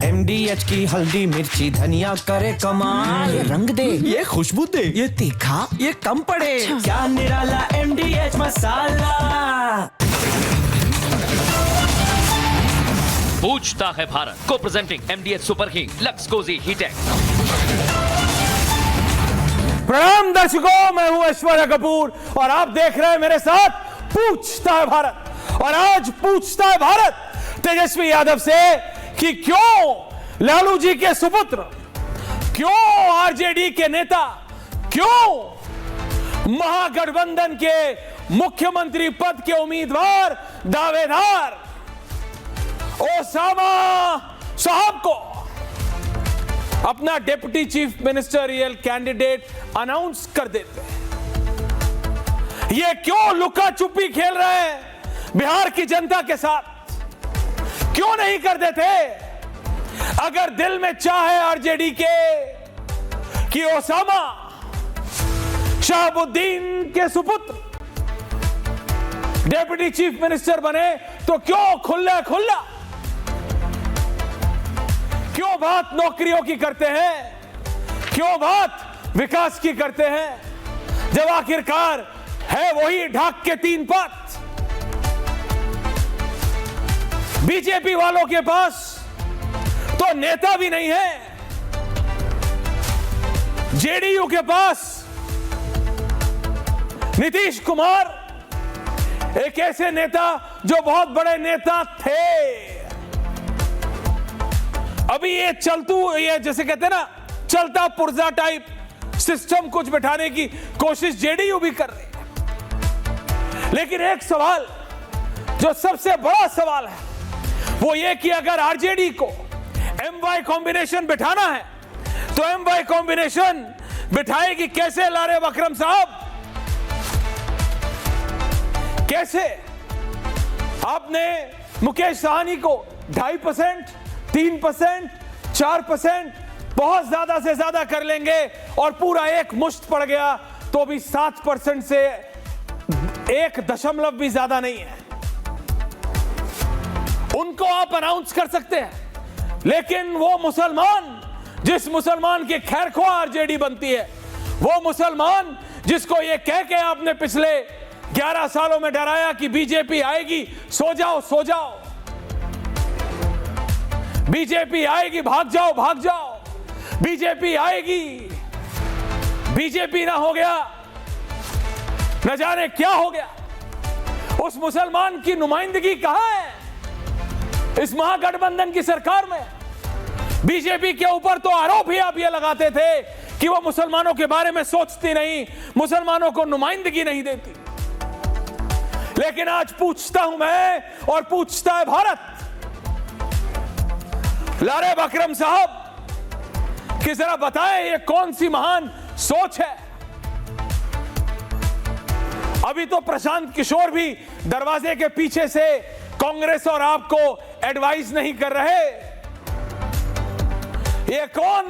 MDH की हल्दी मिर्ची धनिया करे कमाल। ये रंग दे, ये खुशबू दे, ये तीखा, ये कम पड़े। क्या निराला MDH मसाला। पूछता है भारत को presenting MDH super heat Lux Cozy Heatex. प्रणाम दर्शकों, मैं हूं ऐश्वर्या कपूर और आप देख रहे हैं मेरे साथ पूछता है भारत। और आज पूछता है भारत तेजस्वी यादव से कि क्यों लालू जी के सुपुत्र, क्यों आरजेडी के नेता, क्यों महागठबंधन के मुख्यमंत्री पद के उम्मीदवार दावेदार ओसामा साहब को अपना deputy chief ministerial candidate announce कर देते हैं। ये क्यों लुका छुपी खेल रहे हैं बिहार की जनता के साथ? क्यों नहीं कर देते? अगर दिल में चाहे आरजेडी के कि ओसामा शहाबुद्दीन के सुपुत्र डिप्टी चीफ मिनिस्टर बने, तो क्यों खुल्ला खुल्ला क्यों बात नौकरियों की करते हैं, क्यों बात विकास की करते हैं, जब आखिरकार है वही ढाक के तीन पात। बीजेपी वालों के पास तो नेता भी नहीं है, जेडीयू के पास नीतीश कुमार एक ऐसे नेता जो बहुत बड़े नेता थे। अभी ये जैसे कहते हैं ना, चलता पुर्जा टाइप सिस्टम कुछ बिठाने की कोशिश जेडीयू भी कर रही है। लेकिन एक सवाल जो सबसे बड़ा सवाल है वो ये कि अगर आरजेडी को MY कॉम्बिनेशन बिठाना है तो MY कॉम्बिनेशन बिठाएगी कैसे लारे बकरम साहब? कैसे? आपने मुकेश साहनी को 2.5%, 3%, 4%, बहुत ज्यादा से ज्यादा कर लेंगे और पूरा एक मुश्त पड़ गया तो भी 7% से 1 भी ज्यादा नहीं है। उनको आप अनाउंस कर सकते हैं, लेकिन वो मुसलमान, जिस मुसलमान की खैरख्वाह आरजेडी बनती है, वो मुसलमान जिसको ये कह के आपने पिछले 11 सालों में डराया कि बीजेपी आएगी, सो जाओ सो जाओ, बीजेपी आएगी, भाग जाओ भाग जाओ, बीजेपी आएगी, बीजेपी ना हो गया न जाने क्या हो गया। उस मुसलमान की नुमाइंदगी कहां है इस महागठबंधन की सरकार में? बीजेपी के ऊपर तो आरोप ही आप ये लगाते थे कि वो मुसलमानों के बारे में सोचती नहीं, मुसलमानों को नुमाइंदगी नहीं देती। लेकिन आज पूछता हूं मैं और पूछता है भारत, लारे बकरम साहब कि जरा बताएं ये कौन सी महान सोच है? अभी तो प्रशांत किशोर भी दरवाजे के पीछे से कांग्रेस और आपको एडवाइस नहीं कर रहे। ये कौन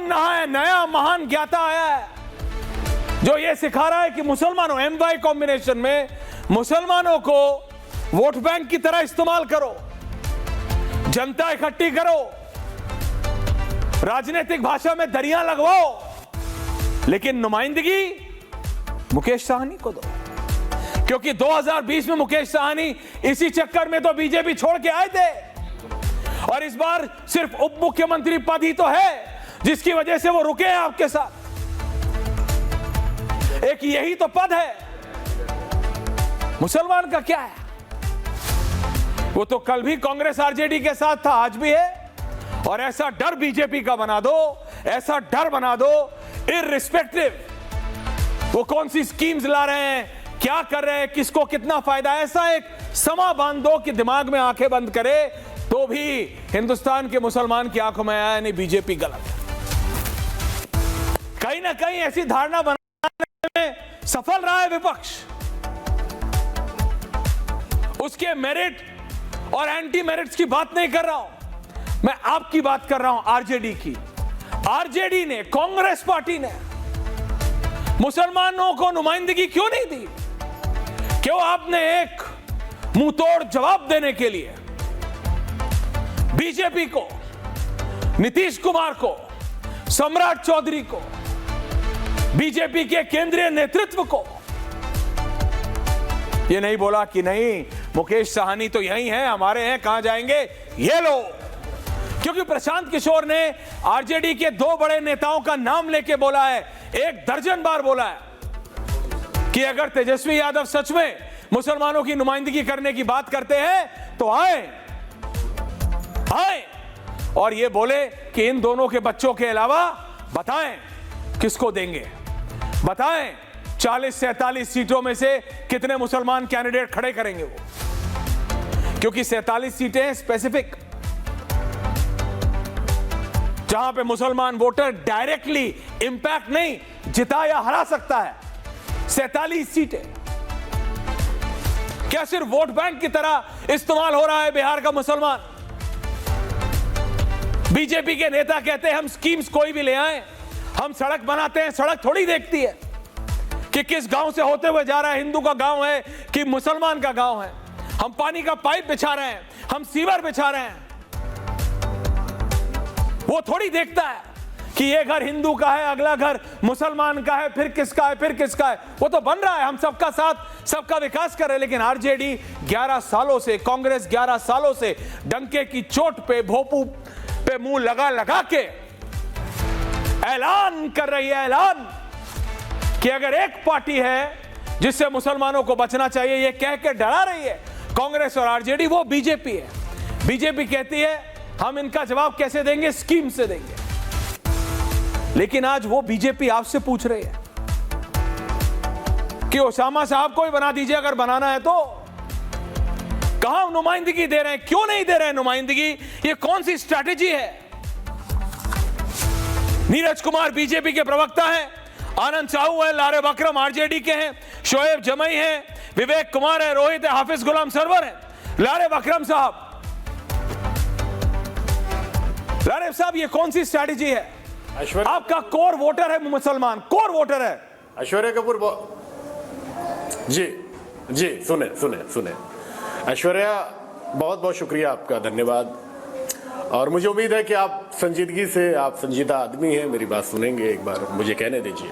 नया महान ज्ञाता आया है जो ये सिखा रहा है कि मुसलमानों MY कॉम्बिनेशन में मुसलमानों को वोट बैंक की तरह इस्तेमाल करो, जनता इकट्ठी करो, राजनीतिक भाषा में दरियां लगवाओ, लेकिन नुमाइंदगी मुकेश साहनी को दो। क्योंकि 2020 में मुकेश साहनी इसी चक्कर में तो बीजेपी छोड़ के आए थे और इस बार सिर्फ उप मुख्यमंत्री पद ही तो है जिसकी वजह से वो रुके हैं आपके साथ। एक यही तो पद है। मुसलमान का क्या है? वो तो कल भी कांग्रेस आरजेडी के साथ था, आज भी है। और ऐसा डर बीजेपी का बना दो, ऐसा डर बना दो, इररिस्पेक्टिव वो कौन सी स्कीम्स ला रहे हैं, क्या कर रहे हैं, किसको कितना फायदा, ऐसा एक समा बांध दो कि दिमाग में आंखें बंद करे तो भी हिंदुस्तान के मुसलमान की आंखों में आया नहीं बीजेपी गलत है। कहीं ना कहीं ऐसी धारणा बनाने में सफल रहा है विपक्ष। उसके मेरिट और एंटी मेरिट्स की बात नहीं कर रहा हूं, मैं आपकी बात कर रहा हूं आरजेडी की। आरजेडी ने, कांग्रेस पार्टी ने मुसलमानों को नुमाइंदगी क्यों नहीं दी? क्यों आपने एक मुंह तोड़ जवाब देने के लिए बीजेपी को नीतीश कुमार को, सम्राट चौधरी को, बीजेपी के केंद्रीय नेतृत्व को ये नहीं बोला कि नहीं मुकेश साहनी तो यही हैं, हमारे हैं, कहां जाएंगे ये लो। क्योंकि प्रशांत किशोर ने आरजेडी के 2 बड़े नेताओं का नाम लेके बोला है, 1 दर्जन बार बोला है कि अगर तेजस्वी यादव सच में मुसलमानों की नुमाइंदगी करने की बात करते हैं तो आए और ये बोले कि इन दोनों के बच्चों के अलावा बताएं किसको देंगे, बताएं 40-47 सीटों में से कितने मुसलमान कैंडिडेट खड़े करेंगे वो, क्योंकि 47 सीटें हैं स्पेसिफिक, जहां पे मुसलमान वोटर डायरेक्टली इंपैक्ट नहीं जिता या हरा सकता है। 47 सीटें क्या सिर्फ वोट बैंक की तरह इस्तेमाल हो रहा है बिहार का मुसलमान? बीजेपी के नेता कहते हैं हम स्कीम्स कोई भी ले आए, हम सड़क बनाते हैं, सड़क थोड़ी देखती है कि किस गांव से होते हुए जा रहा है, हिंदू का गांव है कि मुसलमान का गांव है। हम पानी का पाइप बिछा रहे हैं, हम सीवर बिछा रहे हैं, वो थोड़ी देखता है कि ये घर हिंदू का है, अगला घर मुसलमान का है, फिर किसका है, फिर किसका है। वो तो बन रहा है, हम सबका साथ सबका विकास कर रहे हैं। लेकिन आरजेडी 11 सालों से, कांग्रेस 11 सालों से डंके की चोट पे, भोपू पे मुंह लगा लगा के ऐलान कर रही है, ऐलान कि अगर एक पार्टी है जिससे मुसलमानों को बचना चाहिए, ये कह के डरा रही है कांग्रेस और आरजेडी, वो बीजेपी है। बीजेपी कहती है हम इनका जवाब कैसे देंगे, स्कीम से देंगे। लेकिन आज वो बीजेपी आपसे पूछ रही है कि ओसामा साहब को ही बना दीजिए अगर बनाना है तो। कहां नुमाइंदगी दे रहे हैं, क्यों नहीं दे रहे हैं नुमाइंदगी, ये कौन सी स्ट्रैटेजी है? नीरज कुमार बीजेपी के प्रवक्ता हैं, आनंद साहू है, लारे बकरम आरजेडी के हैं, शोएब जमई हैं, विवेक कुमार है, रोहित है, हाफिज गुलाम सरवर है। लारे बकरम साहब, लारे साहब, ये कौन सी स्ट्रैटेजी है? आपका कोर वोटर है मुसलमान, कोर वोटर है। ऐश्वर्या कपूर जी जी सुने सुने सुने ऐश्वर्या, बहुत बहुत शुक्रिया आपका, धन्यवाद। और मुझे उम्मीद है कि आप संजीदगी से, आप संजीदा आदमी हैं, मेरी बात सुनेंगे, एक बार मुझे कहने दीजिए।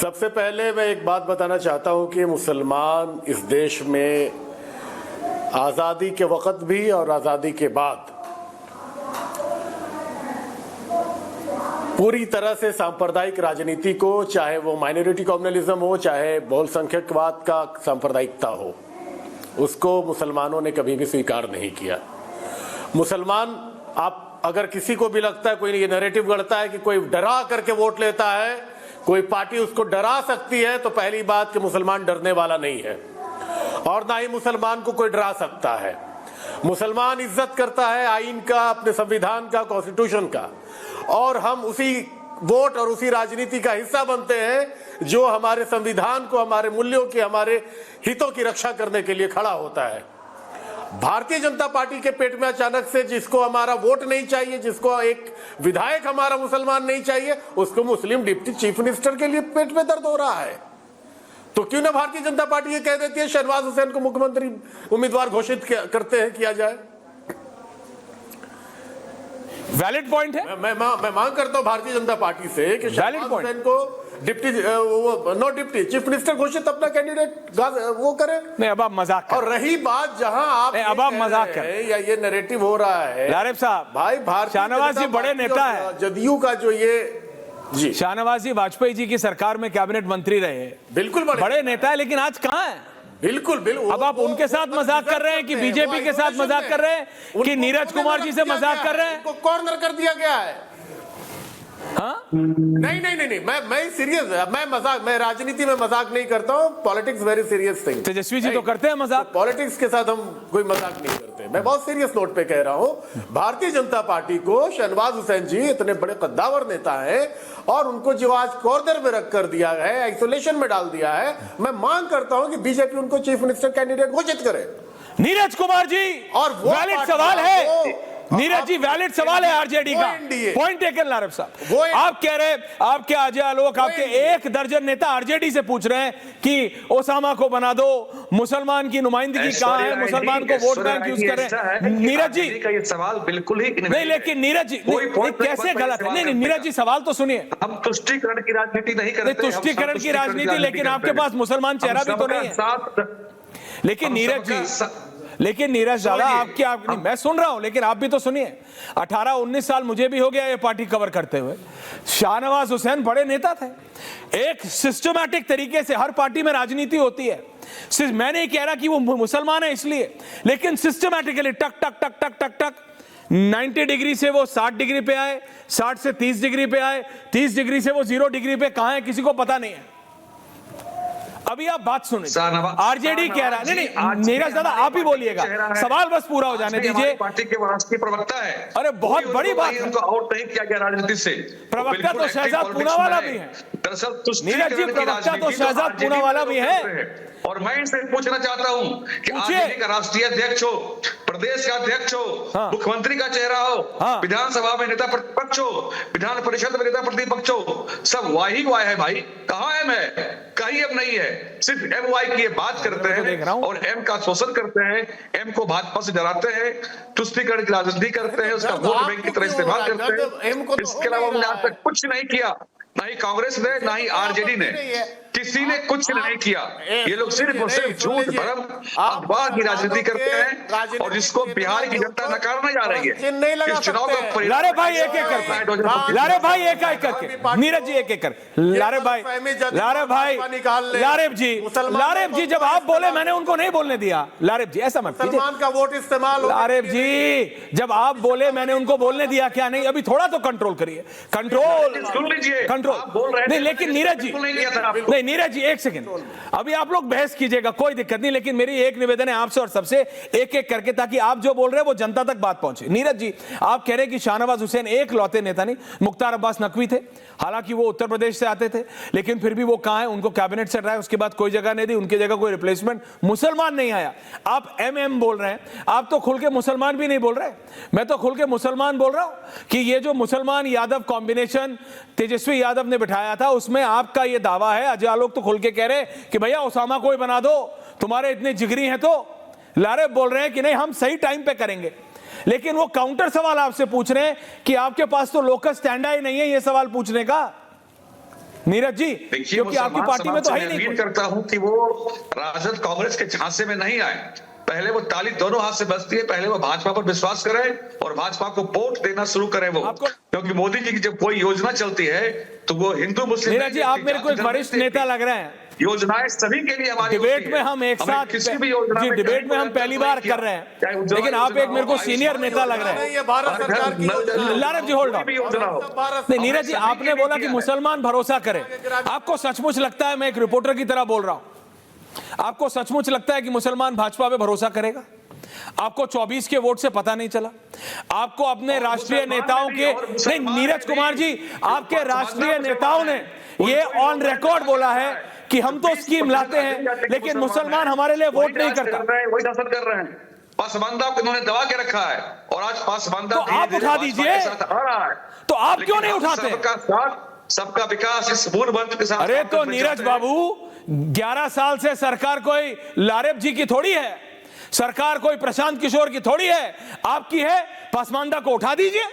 सबसे पहले मैं एक बात बताना चाहता हूं कि मुसलमान इस देश में आज़ादी के वक़्त भी और आज़ादी के बाद पूरी तरह से सांप्रदायिक राजनीति को, चाहे वो माइनॉरिटी कम्युनलिज्म हो, चाहे बहुसंख्यकवाद का सांप्रदायिकता हो, उसको मुसलमानों ने कभी भी स्वीकार नहीं किया। मुसलमान, आप अगर किसी को भी लगता है, कोई ये नैरेटिव गढ़ता है कि कोई डरा करके वोट लेता है, कोई पार्टी उसको डरा सकती है, तो पहली बात कि मुसलमान डरने वाला नहीं है और ना ही मुसलमान को कोई डरा सकता है। मुसलमान इज्जत करता है आईन का, अपने संविधान का, कॉन्स्टिट्यूशन का, और हम उसी वोट और उसी राजनीति का हिस्सा बनते हैं जो हमारे संविधान को, हमारे मूल्यों की, हमारे हितों की रक्षा करने के लिए खड़ा होता है। भारतीय जनता पार्टी के पेट में अचानक से जिसको हमारा वोट नहीं चाहिए, जिसको एक विधायक हमारा मुसलमान नहीं चाहिए, उसको मुस्लिम डिप्टी चीफ मिनिस्टर के लिए पेट में दर्द हो रहा है। तो क्यों ना भारतीय जनता पार्टी ये कह देती है शहनवाज हुसैन को मुख्यमंत्री उम्मीदवार घोषित करते हैं, किया जाए। वैलिड पॉइंट है। मैं मांग करता हूं भारतीय जनता पार्टी से कि शहनवाज हुसैन को डिप्टी चीफ मिनिस्टर घोषित अपना कैंडिडेट वो करे। नहीं, अब आप मजाक कर। और रही बात जहां आप अब आप मजाक कर, या ये नैरेटिव हो रहा है, लारेब साहब, भाई शाहनवाज जी बड़े नेता है, जदयू का जो ये जी, शाहनवाज जी वाजपेयी जी की सरकार में कैबिनेट मंत्री रहे, बिल्कुल बड़े नेता है, लेकिन आज कहां है? बिल्कुल बिल्कुल। अब आप उनके साथ मजाक कर रहे हैं कि बीजेपी के साथ मजाक कर रहे हैं कि नीरज कुमार जी से मजाक कर रहे हैं? उनको कॉर्नर कर दिया गया है। हाँ? नहीं, मैं सीरियस, मैं राजनीति में मजाक नहीं करता हूँ। Politics very serious thing. Tejashwi ji तो करते हैं मजाक। पॉलिटिक्स के साथ हम कोई मजाक नहीं करते। मैं बहुत सीरियस नोट पे कह रहा हूँ, भारतीय जनता पार्टी को शहनवाज हुसैन जी इतने बड़े कद्दावर नेता हैं और उनको जो आज कॉर्नर में रख कर दिया है, आइसोलेशन में डाल दिया है, मैं मांग करता हूँ कि बीजेपी उनको चीफ मिनिस्टर कैंडिडेट घोषित करे। नीरज कुमार जी, और वो वैलिड सवाल है, नीरज जी वैलिड सवाल है आरजेडी का, पॉइंट टेकन लारब साहब। आप कह रहे आपके अजय आलोक आपके 1 दर्जन नेता आरजेडी से पूछ रहे हैं कि ओसामा को बना दो, मुसलमान की नुमाइंदगी कहां है, मुसलमान को वोट बैंक यूज कर रहे हैं। नीरज जी का ये सवाल बिल्कुल ही नहीं, लेकिन नीरज जी कैसे गलत है? नहीं नीरज जी सवाल तो सुनिए। हम तुष्टीकरण की राजनीति नहीं करते, तुष्टीकरण की राजनीति, लेकिन आपके पास मुसलमान चेहरा भी तो नहीं है। लेकिन नीरज जी, लेकिन नीरज दादा आपकी मैं सुन रहा हूं, लेकिन आप भी तो सुनिए। 18-19 साल मुझे भी हो गया ये पार्टी कवर करते हुए। शाहनवाज हुसैन बड़े नेता थे, एक सिस्टमैटिक तरीके से हर पार्टी में राजनीति होती है। सिर्फ मैं नहीं कह रहा कि वो मुसलमान है इसलिए, लेकिन सिस्टमैटिकली टक टक टक टक टक टक 90 डिग्री से वो 60 डिग्री पे आए, 60 से 30 डिग्री पे आए, 30 डिग्री से वो 0 डिग्री पे कहां है किसी को पता नहीं है। अभी आप बात सुनिए, आरजेडी कह रहा है। नहीं नीरज दादा आप ही बोलिएगा, सवाल बस पूरा हो जाने दीजिए। पार्टी के राष्ट्रीय प्रवक्ता है, अरे बहुत बड़ी बात है, उनको आउट नहीं किया गया राजनीति से। प्रवक्ता तो शहजाद पूनावाला भी है। दरअसल नीरज जी प्रवक्ता तो शहजाद पूनावाला भी है। और मैं इनसे पूछना चाहता हूं कि आरजेडी का राष्ट्रीय अध्यक्ष हो, प्रदेश का अध्यक्ष हो, मुख्यमंत्री का चेहरा हो, विधानसभा में नेता प्रतिपक्ष हो, विधान परिषद में नेता प्रतिपक्ष हो, सब वाई ही वाई है भाई। कहां है मैं? कहीं अब नहीं है। सिर्फ एम वाई की बात करते हैं और एम का शोषण करते हैं, एम को भाजपा से डराते हैं, तुष्टीकरण की राजनीति करते हैं, उसका वोट बैंक की तरह इस्तेमाल करते हैं। इसके अलावा उन्होंने आज तक कुछ नहीं किया, ना ही कांग्रेस ने ना ही आरजेडी ने, किसी ने कुछ नहीं किया। ये लोग सिर्फ और सिर्फ झूठ भरम अफवाह की राजनीति करते हैं और जिसको बिहार की जनता नकारने जा रही है। इस चुनाव का परिणाम लारे भाई एक एक करके, लारे भाई एक एक करके, नीरज जी एक एक कर, लारे भाई, लारेब जी जब आप बोले मैंने उनको नहीं बोलने दिया। लारेब जी ऐसा मत कीजिए, मुसलमान का वोट इस्तेमाल। लारेब जी जब आप बोले मैंने उनको बोलने दिया क्या? नहीं, अभी थोड़ा तो कंट्रोल करिए, कंट्रोल सुन लीजिए। कंट्रोल नहीं, लेकिन नीरज जी नहीं, नीरज जी एक सेकंड, अभी आप लोग बहस कीजिएगा कोई दिक्कत नहीं, लेकिन मेरी एक निवेदन है आपसे और सबसे एक एक करके, ताकि आप जो बोल रहे हैं वो जनता तक बात पहुंचे। नीरज जी आप कह रहे हैं कि शाहनवाज हुसैन एक लौते नेता नहीं, मुख्तार अब्बास नकवी थे, हालांकि वो उत्तर प्रदेश से आते थे, लेकिन फिर भी वो कहां है? उनको कैबिनेट से हटाया, उसके बाद कोई जगह नहीं दी, उनकी जगह कोई रिप्लेसमेंट मुसलमान नहीं आया। आप एमएम बोल रहे हैं, आप तो खुल के मुसलमान भी नहीं बोल रहे। मैं तो खुल के मुसलमान बोल रहा हूं कि ये जो मुसलमान यादव कॉम्बिनेशन तेजस्वी यादव ने बिठाया था, उसमें आपका ये दावा है। अजय आलोक तो खुल के कह रहे कि भैया ओसामा को ही बना दो, तुम्हारे इतने जिगरी हैं। तो लारे बोल रहे हैं कि नहीं हम सही टाइम पे करेंगे, लेकिन वो काउंटर सवाल आपसे पूछ रहे हैं कि आपके पास तो लोकल स्टैंड ही नहीं है ये सवाल पूछने का। नीरज जी क्योंकि आपकी पार्टी में तो है ही नहीं। करता हूं कि वो राजद कांग्रेस के झांसे में नहीं आए। पहले वो ताली दोनों हाथ से बजती है, पहले वो भाजपा पर विश्वास करें और भाजपा को वोट देना शुरू करें वो, क्योंकि मोदी जी की जब कोई योजना चलती है तो वो हिंदू मुस्लिम। नीरज जी आप मेरे को एक वरिष्ठ नेता लग रहे हैं। योजनाएं सभी के लिए हमारी डिबेट में हम एक साथ किसी भी योजना जी डिबेट में हम पहली बार कर रहे हैं, लेकिन आप एक मेरे को सीनियर नेता लग रहे हैं। ये भारत सरकार की योजना। लारब जी होल्ड ऑन। नहीं नीरज जी आपने बोला कि मुसलमान भरोसा करें, आपको सचमुच लगता है, मैं एक रिपोर्टर की तरह बोल रहा हूं, आपको सचमुच लगता है कि मुसलमान भाजपा पे भरोसा करेगा? आपको 24 के वोट से पता नहीं चला? आपको अपने राष्ट्रीय नेताओं के नहीं, नीरज कुमार जी आपके राष्ट्रीय नेताओं ने ये ऑन रिकॉर्ड बोला है कि हम तो स्कीम लाते हैं लेकिन मुसलमान हमारे लिए वोट नहीं करता। वही शासन कर रहे हैं, पासमानदा को इन्होंने दबा के रखा है और आज पासमानदा तो आप उठा दीजिए, तो आप क्यों नहीं उठाते? सबका विकास इस मूल मंत्र के साथ। अरे तो नीरज बाबू 11 साल से सरकार कोई लारेब जी की थोड़ी है, सरकार कोई प्रशांत किशोर की थोड़ी है, आपकी है। पासमानदा को उठा दीजिए,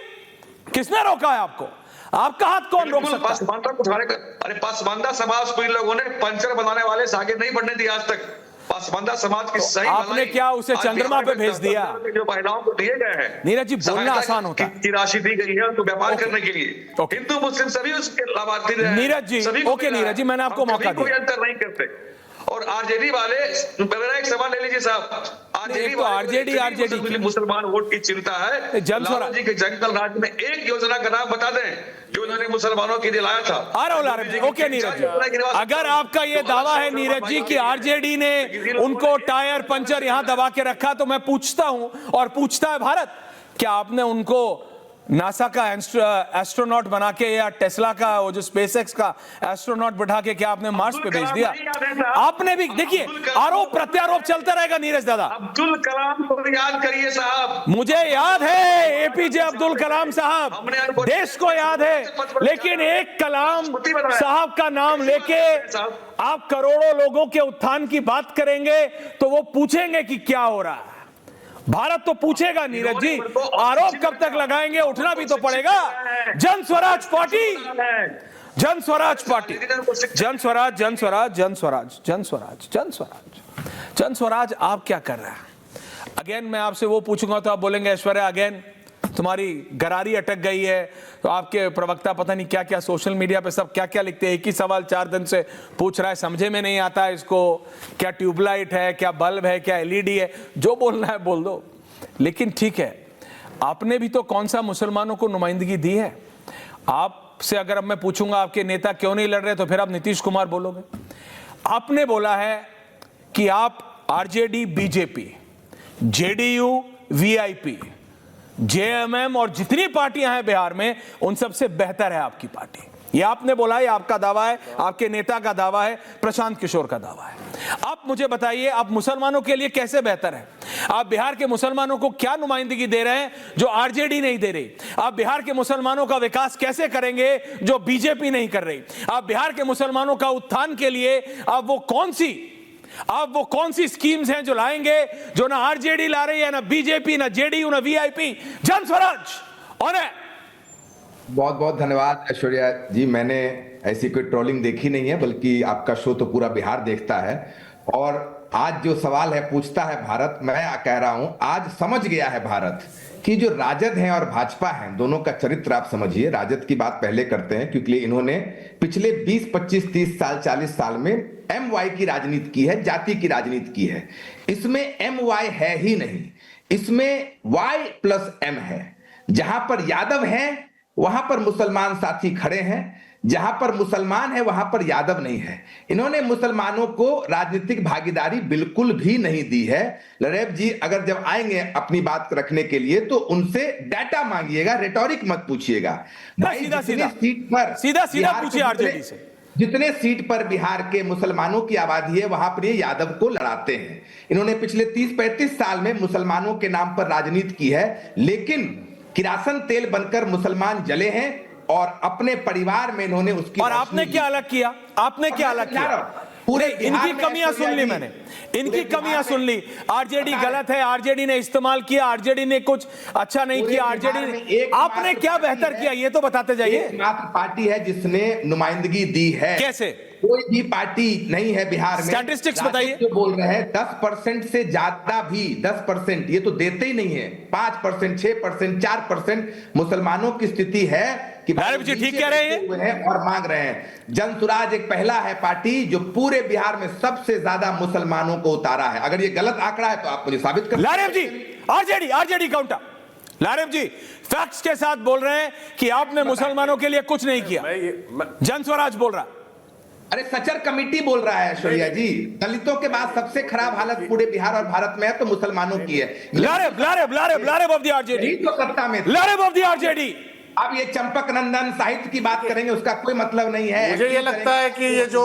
किसने रोका है आपको? आपका हाथ कौन रोक सकता है? पासमानदा को उठाने का, अरे पासमानदा समाज को इन लोगों ने पंचर बनाने वाले से आगे नहीं बढ़ने दिया आज तक। पासमानदा समाज की सही आपने क्या उसे चंद्रमा पे भेज दिया? जो महिलाओं को दिए गए हैं नीरज जी बोलना आसान होता है की राशि दी गई है उनको व्यापार करने के लिए, हिंदू मुस्लिम सभी उसके लाभार्थी रहे। नीरज जी ओके, नीरज जी मैंने आपको मौका दिया, कोई अंतर नहीं करते। और आरजेडी वाले, मेरा एक सवाल ले लीजिए साहब, आरजेडी मुसलमान वोट की चिंता है। लालू जी के जंगल राज में एक योजना का नाम बता दें जो उन्होंने मुसलमानों के लिए लाया था। आ रहा हूं लारब जी, ओके नीरज जी, अगर आपका ये दावा है नीरज जी कि आरजेडी ने उनको टायर पंचर यहां दबा के रखा, तो मैं पूछता हूं और पूछता है भारत, क्या आपने उनको नासा का एस्ट्रोनॉट बना के या टेस्ला का वो जो स्पेसएक्स का एस्ट्रोनॉट बैठा के क्या आपने मार्स पे भेज दिया? आपने भी देखिए, आरोप प्रत्यारोप चलता रहेगा नीरज दादा। अब्दुल कलाम को याद करिए साहब। मुझे याद है एपीजे अब्दुल कलाम साहब, देश को याद है, लेकिन एक कलाम साहब का नाम लेके आप करोड़ों लोगों के उत्थान की बात करेंगे तो वो पूछेंगे कि क्या हो रहा है। भारत तो पूछेगा नीरज जी, आरोप कब तक लगाएंगे, उठना भी तो पड़ेगा। जन स्वराज पार्टी, जन स्वराज पार्टी, जन स्वराज, जन स्वराज, जन स्वराज, जन स्वराज, जन स्वराज, जन स्वराज। आप क्या कर रहे हैं? अगेन मैं आपसे वो पूछूंगा तो आप बोलेंगे ऐश्वर्या अगेन तुम्हारी गरारी अटक गई है। तो आपके प्रवक्ता पता नहीं क्या क्या सोशल मीडिया पे सब क्या क्या लिखते हैं। एक ही सवाल 4 दिन से पूछ रहा है, समझे में नहीं आता है इसको, क्या ट्यूबलाइट है, क्या बल्ब है, क्या एलईडी है, जो बोलना है बोल दो। लेकिन ठीक है, आपने भी तो कौन सा मुसलमानों को नुमाइंदगी दी है? आपसे अगर अब मैं पूछूंगा आपके नेता क्यों नहीं लड़ रहे, तो फिर आप नीतीश कुमार बोलोगे। आपने बोला है कि आप RJD, BJP, JDU, VIP, JMM और जितनी पार्टियां हैं बिहार में उन सबसे बेहतर है आपकी पार्टी। ये आपने बोला है, आपका दावा है, आपके नेता का दावा है, प्रशांत किशोर का दावा है। आप मुझे बताइए, आप मुसलमानों के लिए कैसे बेहतर है? आप बिहार के मुसलमानों को क्या नुमाइंदगी दे रहे हैं जो आरजेडी नहीं दे रही? आप बिहार के मुसलमानों का विकास कैसे करेंगे जो बीजेपी नहीं कर रही? आप बिहार के मुसलमानों का उत्थान के लिए आप वो कौन सी स्कीम्स हैं जो लाएंगे जो ना आरजेडी ला रही है, ना बीजेपी, ना जेडीयू, ना वीआईपी? जन स्वराज और बहुत बहुत धन्यवाद ऐश्वर्या जी। मैंने ऐसी कोई ट्रोलिंग देखी नहीं है, बल्कि आपका शो तो पूरा बिहार देखता है। और आज जो सवाल है पूछता है भारत, मैं कह रहा हूं आज समझ गया है भारत कि जो राजद है और भाजपा है, दोनों का चरित्र आप समझिए। राजद की बात पहले करते हैं क्योंकि इन्होंने पिछले 20, 25, 30 साल, 40 साल में MY की राजनीति की है, जाति की राजनीति की है। इसमें MY है ही नहीं, इसमें Y+M है। जहां पर यादव है वहां पर मुसलमान साथी खड़े हैं, जहां पर मुसलमान है वहां पर यादव नहीं है। इन्होंने मुसलमानों को राजनीतिक भागीदारी बिल्कुल भी नहीं दी है। लरेब जी अगर जब आएंगे अपनी बात रखने के लिए तो उनसे डाटा मांगिएगा, रेटोरिक मत पूछिएगा। भाई सीधा सीट पर सीधा पूछिए आरजेडी से, जितने सीट पर बिहार के मुसलमानों की आबादी है वहां पर ये यादव को लड़ाते हैं। इन्होंने पिछले 30-35 साल में मुसलमानों के नाम पर राजनीति की है, लेकिन किरासन तेल बनकर मुसलमान जले हैं और अपने परिवार में इन्होंने उसकी। और आपने क्या अलग किया? आपने क्या अलग किया? पूरे इनकी कमियां सुन ली मैंने, इनकी कमियां सुन ली। आरजेडी गलत है, आरजेडी ने इस्तेमाल किया, आरजेडी ने कुछ अच्छा नहीं किया, आरजेडी ने। आपने क्या बेहतर किया ये तो बताते जाइए। एकमात्र पार्टी है जिसने नुमाइंदगी दी है। कैसे? कोई भी पार्टी नहीं है बिहार में। स्टैटिस्टिक्स बताइए। जो बोल रहे हैं 10% से ज्यादा भी, 10% ये तो देते ही नहीं है। 5%, 6%, 4% मुसलमानों की स्थिति है कि जी ठीक कह रहे हैं और मांग रहे हैं। जनसुराज एक पहला है पार्टी जो पूरे बिहार में सबसे ज्यादा मुसलमानों को उतारा है। अगर ये गलत आंकड़ा है तो आप मुझे साबित कर। लारेब जी, आरजेडी काउंटर। लारेब जी फैक्ट्स के साथ बोल रहे हैं कि आपने मुसलमानों के लिए कुछ नहीं किया। जनस्वराज बोल रहा। अरे सचर कमेटी बोल रहा है ऐश्वर्या जी, दलितों के बाद सबसे खराब हालत पूरे बिहार और भारत में है तो मुसलमानों की है। लारेब ऑफ द आरजेडी तो सत्ता में, लारेब ऑफ द आरजेडी। अब ये चंपक नंदन साहित्य की बात करेंगे उसका कोई मतलब नहीं है। मुझे ये लगता है कि ये जो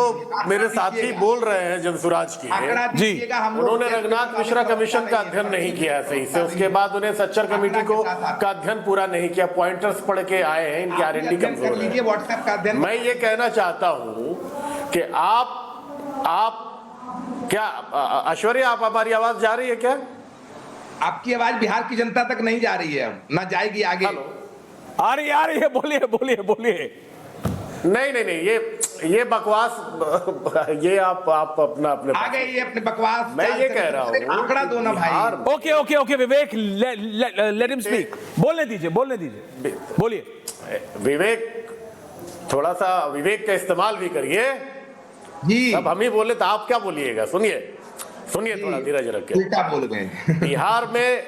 मेरे साथी बोल रहे हैं जनसुराज की, उन्होंने रघुनाथ मिश्रा कमीशन का अध्ययन नहीं किया सही से, उसके बाद उन्हें सच्चर कमेटी का अध्ययन पूरा नहीं किया, पॉइंटर्स पढ़ के आए हैं, इनकी आरएनडी कमजोर है। व्हाट्सएप का अध्ययन। मैं ये कहना चाहता हूँ कि आप क्या ऐश्वर्या, आप हमारी आवाज जा रही है क्या? आपकी आवाज बिहार की जनता तक नहीं जा रही है, ना जाएगी आगे। आ रही है, बोलिए। नहीं, ये बकवास, ये आप अपना अपने आ गए ये अपने बकवास। मैं ये कह रहा हूँ आंकड़ा दो ना भाई। ओके विवेक, लेट हिम स्पीक। बोलने दीजिए, बोलिए। विवेक, थोड़ा सा विवेक का इस्तेमाल भी करिए जी। अब हम ही बोले तो आप क्या बोलिएगा? सुनिए थोड़ा धीरज रख के। उल्टा बोल गए। बिहार में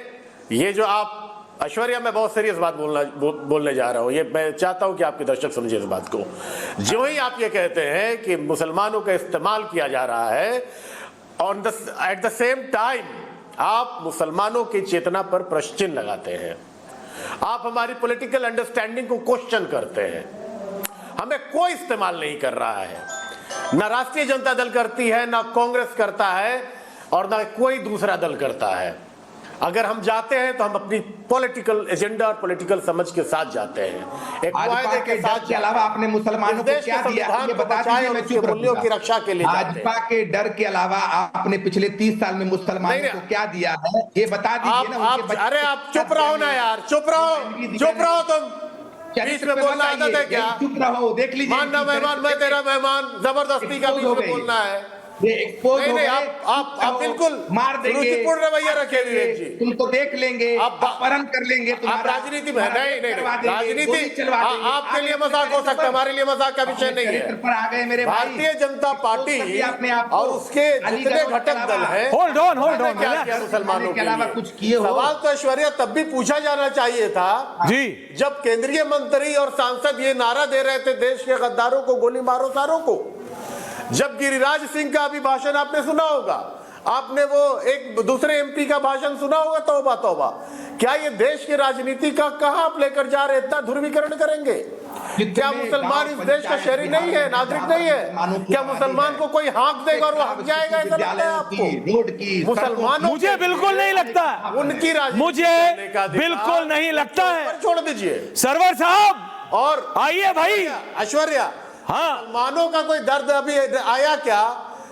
ये जो आप, ऐश्वर्या मैं बहुत सीरियस बात बोलने जा रहा हूं, ये मैं चाहता हूं कि आपके दर्शक समझे इस बात को। जो ही आप ये कहते हैं कि मुसलमानों का इस्तेमाल किया जा रहा है, एट द सेम टाइम आप मुसलमानों की चेतना पर प्रश्न चिन्ह लगाते हैं। आप हमारी पॉलिटिकल अंडरस्टैंडिंग को क्वेश्चन करते हैं। हमें कोई इस्तेमाल नहीं कर रहा है, ना राष्ट्रीय जनता दल करती है, ना कांग्रेस करता है, और ना कोई दूसरा दल करता है। अगर हम जाते हैं तो हम अपनी पॉलिटिकल एजेंडा और पॉलिटिकल समझ के साथ जाते हैं, एक वायदे के साथ। के अलावा आपने मुसलमानों को क्या दिया, ये बता दीजिए, मैं चुप मूल्यों की रक्षा के लिए। भाजपा के डर के अलावा आपने पिछले 30 साल में मुसलमानों को क्या दिया है, ये बता दीजिए ना। अरे आप चुप रहो ना यार, चुप रहो तुम, बीच में बोलना आदत है क्या? चुप रहो, देख लीजिए। मानना मेहमान, मैं तेरा मेहमान, जबरदस्ती का बीच में बोलना है। ये एक्सपोज हो गए, आप बिल्कुल मार देंगे, रुचिपूर्ण रवैया रखे विवेक जी। तुमको देख लेंगे, अपहरण कर लेंगे, आप राजनीति में नहीं राजनीति आपके लिए मजाक हो सकता है, हमारे लिए मजाक का विषय नहीं है। भारतीय जनता पार्टी और उसके जितने घटक दल हैं, होल्ड ऑन क्या किया मुसलमानों के अलावा कुछ किए? सवाल तो ऐश्वर्या तब भी पूछा जाना चाहिए था जी, जब केंद्रीय मंत्री और सांसद ये नारा दे रहे थे, देश के गद्दारों को गोली मारो सारों को। जब गिरिराज सिंह का अभी भाषण आपने सुना होगा, आपने वो एक दूसरे एमपी का भाषण सुना होगा, तौबा तौबा। क्या ये देश की राजनीति का कहां आप लेकर जा रहे, इतना ध्रुवीकरण करेंगे? क्या मुसलमान इस देश का शहरी नहीं है, नागरिक नहीं है? क्या मुसलमान को कोई हाँक देगा और वो हक जाएगा, ऐसा लगता है आपको? मुसलमानों, मुझे बिल्कुल नहीं लगता, उनकी राजनीति मुझे बिल्कुल नहीं लगता है। छोड़ दीजिए सरवर साहब, और आइए भाई ऐश्वर्या, हाँ, मुसलमानों का कोई दर्द अभी आया क्या?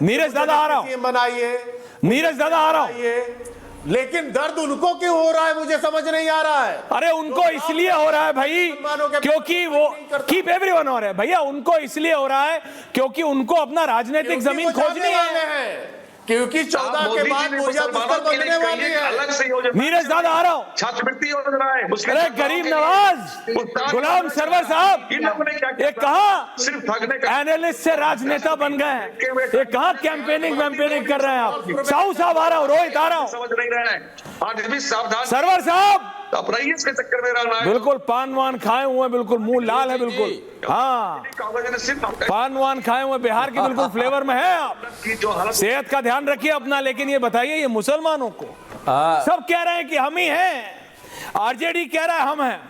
नीरज दादा आ रहा हूं, बनाइए, नीरज दादा आ रहा हूं, लेकिन दर्द उनको क्यों हो रहा है मुझे समझ नहीं आ रहा है। अरे उनको इसलिए हो रहा है भाई क्योंकि वो कीप एवरीवन हो रहा है भैया, उनको इसलिए हो रहा है क्योंकि उनको अपना राजनीतिक जमीन खोजनी है, क्योंकि 14 के बाद बनने वाली है। अलग से योजना, नीरज दादा आ रहा हूं, छात्रवृत्ति योजना है। अरे गरीब नवाज गुलाम सरवर साहब, ये कहा सिर्फ ठगने का एनालिस्ट से राजनेता बन गए हैं, ये कहा कैंपेनिंग कर रहे हैं आप। साहू साहब आ रहा हूं, रोहित आ रहा हूं, समझ नहीं रहे हैं, आज भी सावधान। सरवर साहब अब रही इसके चक्कर में रहना है। बिल्कुल पान वान खाए हुए, बिल्कुल मुंह लाल है, बिल्कुल हाँ, पान वान खाए हुए, बिहार की बिल्कुल फ्लेवर में है आप। सेहत का ध्यान रखिए अपना। लेकिन ये बताइए, ये मुसलमानों को सब कह रहे हैं कि हम ही हैं, आरजेडी कह रहा है हम हैं,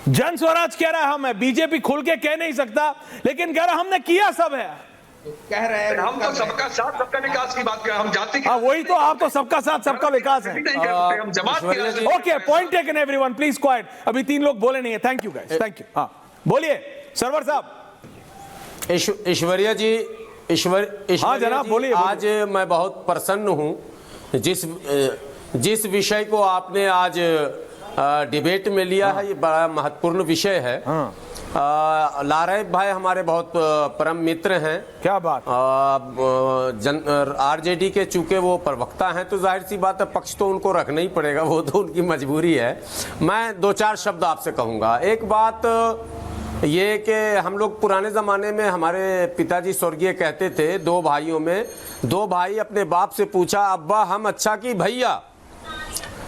जन स्वराज कह रहा है हम हैं, बीजेपी खुल के कह नहीं सकता, लेकिन कह रहा हमने किया सब है। कह रहे हैं हम तो सबका साथ सबका विकास की बात कर रहे हैं, हम जाति हाँ वही तो, आप तो सबका साथ सबका विकास है। हम जमात okay, point taken everyone, please quiet. अभी 3 लोग बोले नहीं है, thank you guys, thank you. हाँ बोलिए सरवर साहब। ऐश्वर्या जी, हाँ जनाब बोलिए। आज मैं बहुत प्रसन्न हूं जिस विषय को आपने आज डिबेट में लिया है, ये बड़ा महत्वपूर्ण विषय है। लारेब भाई हमारे बहुत परम मित्र हैं। क्या बात। आरजेडी के चूंकि वो प्रवक्ता हैं तो जाहिर सी बात है पक्ष तो उनको रखना ही पड़ेगा, वो तो उनकी मजबूरी है। मैं 2-4 शब्द आपसे कहूँगा। एक बात ये कि हम लोग पुराने ज़माने में, हमारे पिताजी स्वर्गीय कहते थे, 2 भाइयों में 2 भाई अपने बाप से पूछा, अब्बा हम अच्छा कि भैया?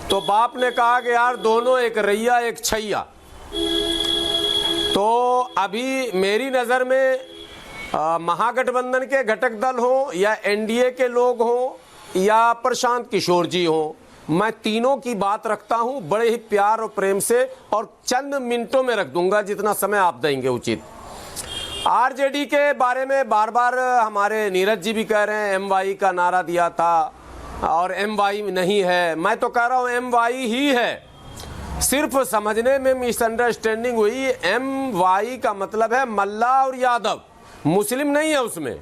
तो बाप ने कहा कि यार दोनों एक रैया एक छैया। तो अभी मेरी नज़र में महागठबंधन के घटक दल हो या एनडीए के लोग हों या प्रशांत किशोर जी हों, मैं तीनों की बात रखता हूं बड़े ही प्यार और प्रेम से, और चंद मिनटों में रख दूंगा जितना समय आप देंगे उचित। आरजेडी के बारे में बार बार हमारे नीरज जी भी कह रहे हैं एमवाई का नारा दिया था और एमवाई नहीं है। मैं तो कह रहा हूं एमवाई ही है, सिर्फ समझने में मिसअंडरस्टैंडिंग हुई। एमवाई का मतलब है मल्ला और यादव, मुस्लिम नहीं है उसमें,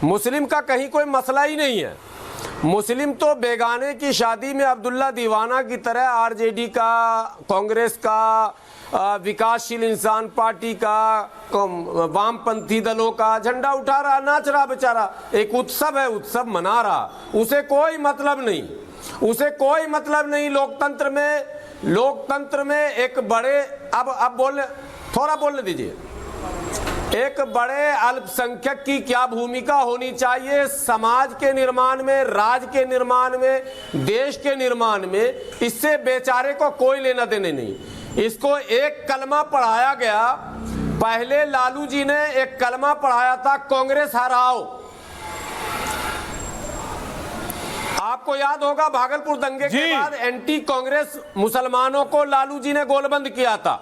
मुस्लिम का कहीं कोई मसला ही नहीं है। मुस्लिम तो बेगाने की शादी में अब्दुल्ला दीवाना की तरह आरजेडी का, कांग्रेस का, विकासशील इंसान पार्टी का, वामपंथी दलों का झंडा उठा रहा, नाच रहा बेचारा, एक उत्सव है, उत्सव मना रहा, उसे कोई मतलब नहीं, उसे कोई मतलब नहीं। लोकतंत्र में एक बड़े, अब बोलने, थोड़ा बोलने दीजिए, एक बड़े अल्पसंख्यक की क्या भूमिका होनी चाहिए समाज के निर्माण में, राज्य के निर्माण में, देश के निर्माण में, इससे बेचारे को कोई लेना देने नहीं। इसको एक कलमा पढ़ाया गया, पहले लालू जी ने एक कलमा पढ़ाया था, कांग्रेस हराओ। आपको याद होगा भागलपुर दंगे जी। के बाद एंटी कांग्रेस मुसलमानों को लालू जी ने गोलबंद किया था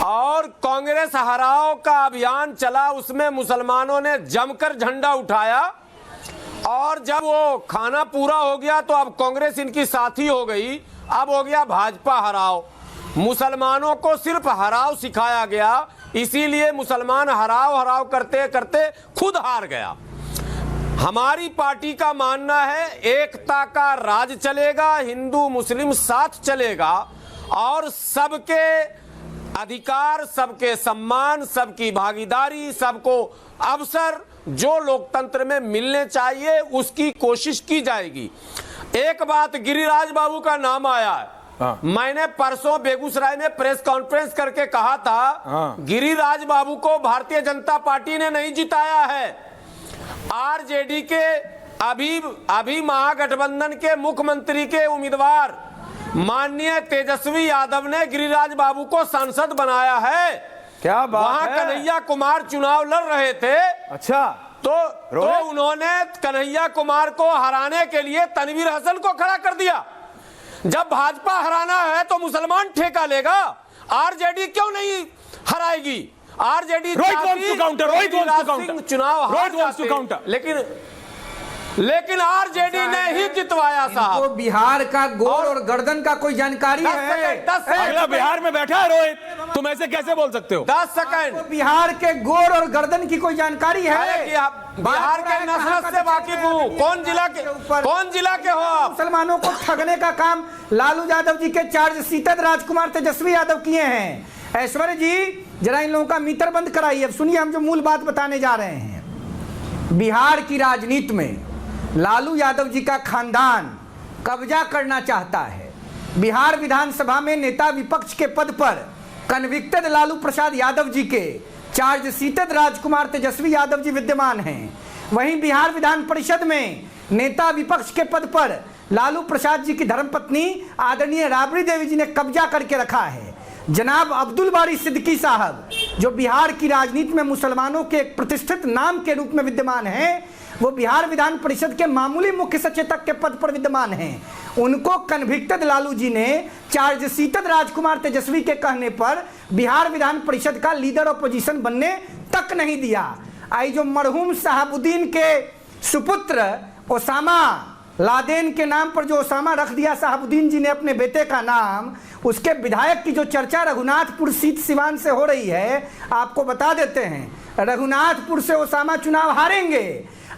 और कांग्रेस हराओ का अभियान चला, उसमें मुसलमानों ने जमकर झंडा उठाया और जब वो खाना पूरा हो गया तो अब कांग्रेस इनकी साथी हो गई, अब हो गया भाजपा हराओ। मुसलमानों को सिर्फ हराओ सिखाया गया, इसीलिए मुसलमान हराओ हराओ करते करते खुद हार गया। हमारी पार्टी का मानना है एकता का राज चलेगा, हिंदू मुस्लिम साथ चलेगा और सबके अधिकार, सबके सम्मान, सबकी भागीदारी, सबको अवसर जो लोकतंत्र में मिलने चाहिए उसकी कोशिश की जाएगी। एक बात, गिरिराज बाबू का नाम आया है। हाँ। मैंने परसों बेगूसराय में प्रेस कॉन्फ्रेंस करके कहा था, हाँ। गिरिराज बाबू को भारतीय जनता पार्टी ने नहीं जिताया है, आरजेडी के अभी महागठबंधन के मुख्यमंत्री के उम्मीदवार माननीय तेजस्वी यादव ने गिरिराज बाबू को सांसद बनाया है। क्या बात वहां है? कन्हैया कुमार चुनाव लड़ रहे थे, अच्छा, तो उन्होंने कन्हैया कुमार को हराने के लिए तनवीर हसन को खड़ा कर दिया। जब भाजपा हराना है तो मुसलमान ठेका लेगा, आरजेडी क्यों नहीं हराएगी? आरजेडी चुनाव लेकिन आरजेडी ने ही जितवाया साहब। बिहार का गोल और गर्दन का कोई जानकारी है? 10 सेकंड। अगला बिहार में बैठा है रोहित, तुम ऐसे कैसे बोल सकते हो? 10 सेकंड। बिहार के गोल और गर्दन की कोई जानकारी है? बिहार के नस्ल से वाकिफ हूँ। कौन जिला के हो आप? मुसलमानों को ठगने का काम लालू यादव जी के चार्जशीटेड राजकुमार तेजस्वी यादव किए हैं। ऐश्वर्य जी जरा इन लोगों का मीटर बंद कराइए। अब सुनिए, हम जो मूल बात बताने जा रहे हैं। बिहार की राजनीति में लालू यादव जी का खानदान कब्जा करना चाहता है। बिहार विधानसभा में नेता विपक्ष के पद पर कन्विक्टेड लालू प्रसाद यादव जी के चार्जशीटेड राजकुमार तेजस्वी यादव जी विद्यमान हैं। वहीं बिहार विधान परिषद में नेता विपक्ष के पद पर लालू प्रसाद जी की धर्मपत्नी आदरणीय राबड़ी देवी जी ने कब्जा करके रखा है। जनाब अब्दुल बारी सिद्दीकी साहब, जो बिहार की राजनीति में मुसलमानों के एक प्रतिष्ठित नाम के रूप में विद्यमान हैं, वो बिहार विधान परिषद के मामूली मुख्य सचेतक के पद पर विद्यमान हैं। उनको कन्विक्टेड लालू जी ने चार्जशीटेड राजकुमार तेजस्वी के कहने पर बिहार विधान परिषद का लीडर ऑपोजिशन बनने तक नहीं दिया। आई जो मरहूम शहाबुद्दीन के सुपुत्र ओसामा लादेन के नाम पर जो ओसामा रख दिया शहाबुद्दीन जी ने अपने बेटे का नाम, उसके विधायक की जो चर्चा रघुनाथपुर सीट सिवान से हो रही है, आपको बता देते हैं। रघुनाथपुर से ओसामा चुनाव हारेंगे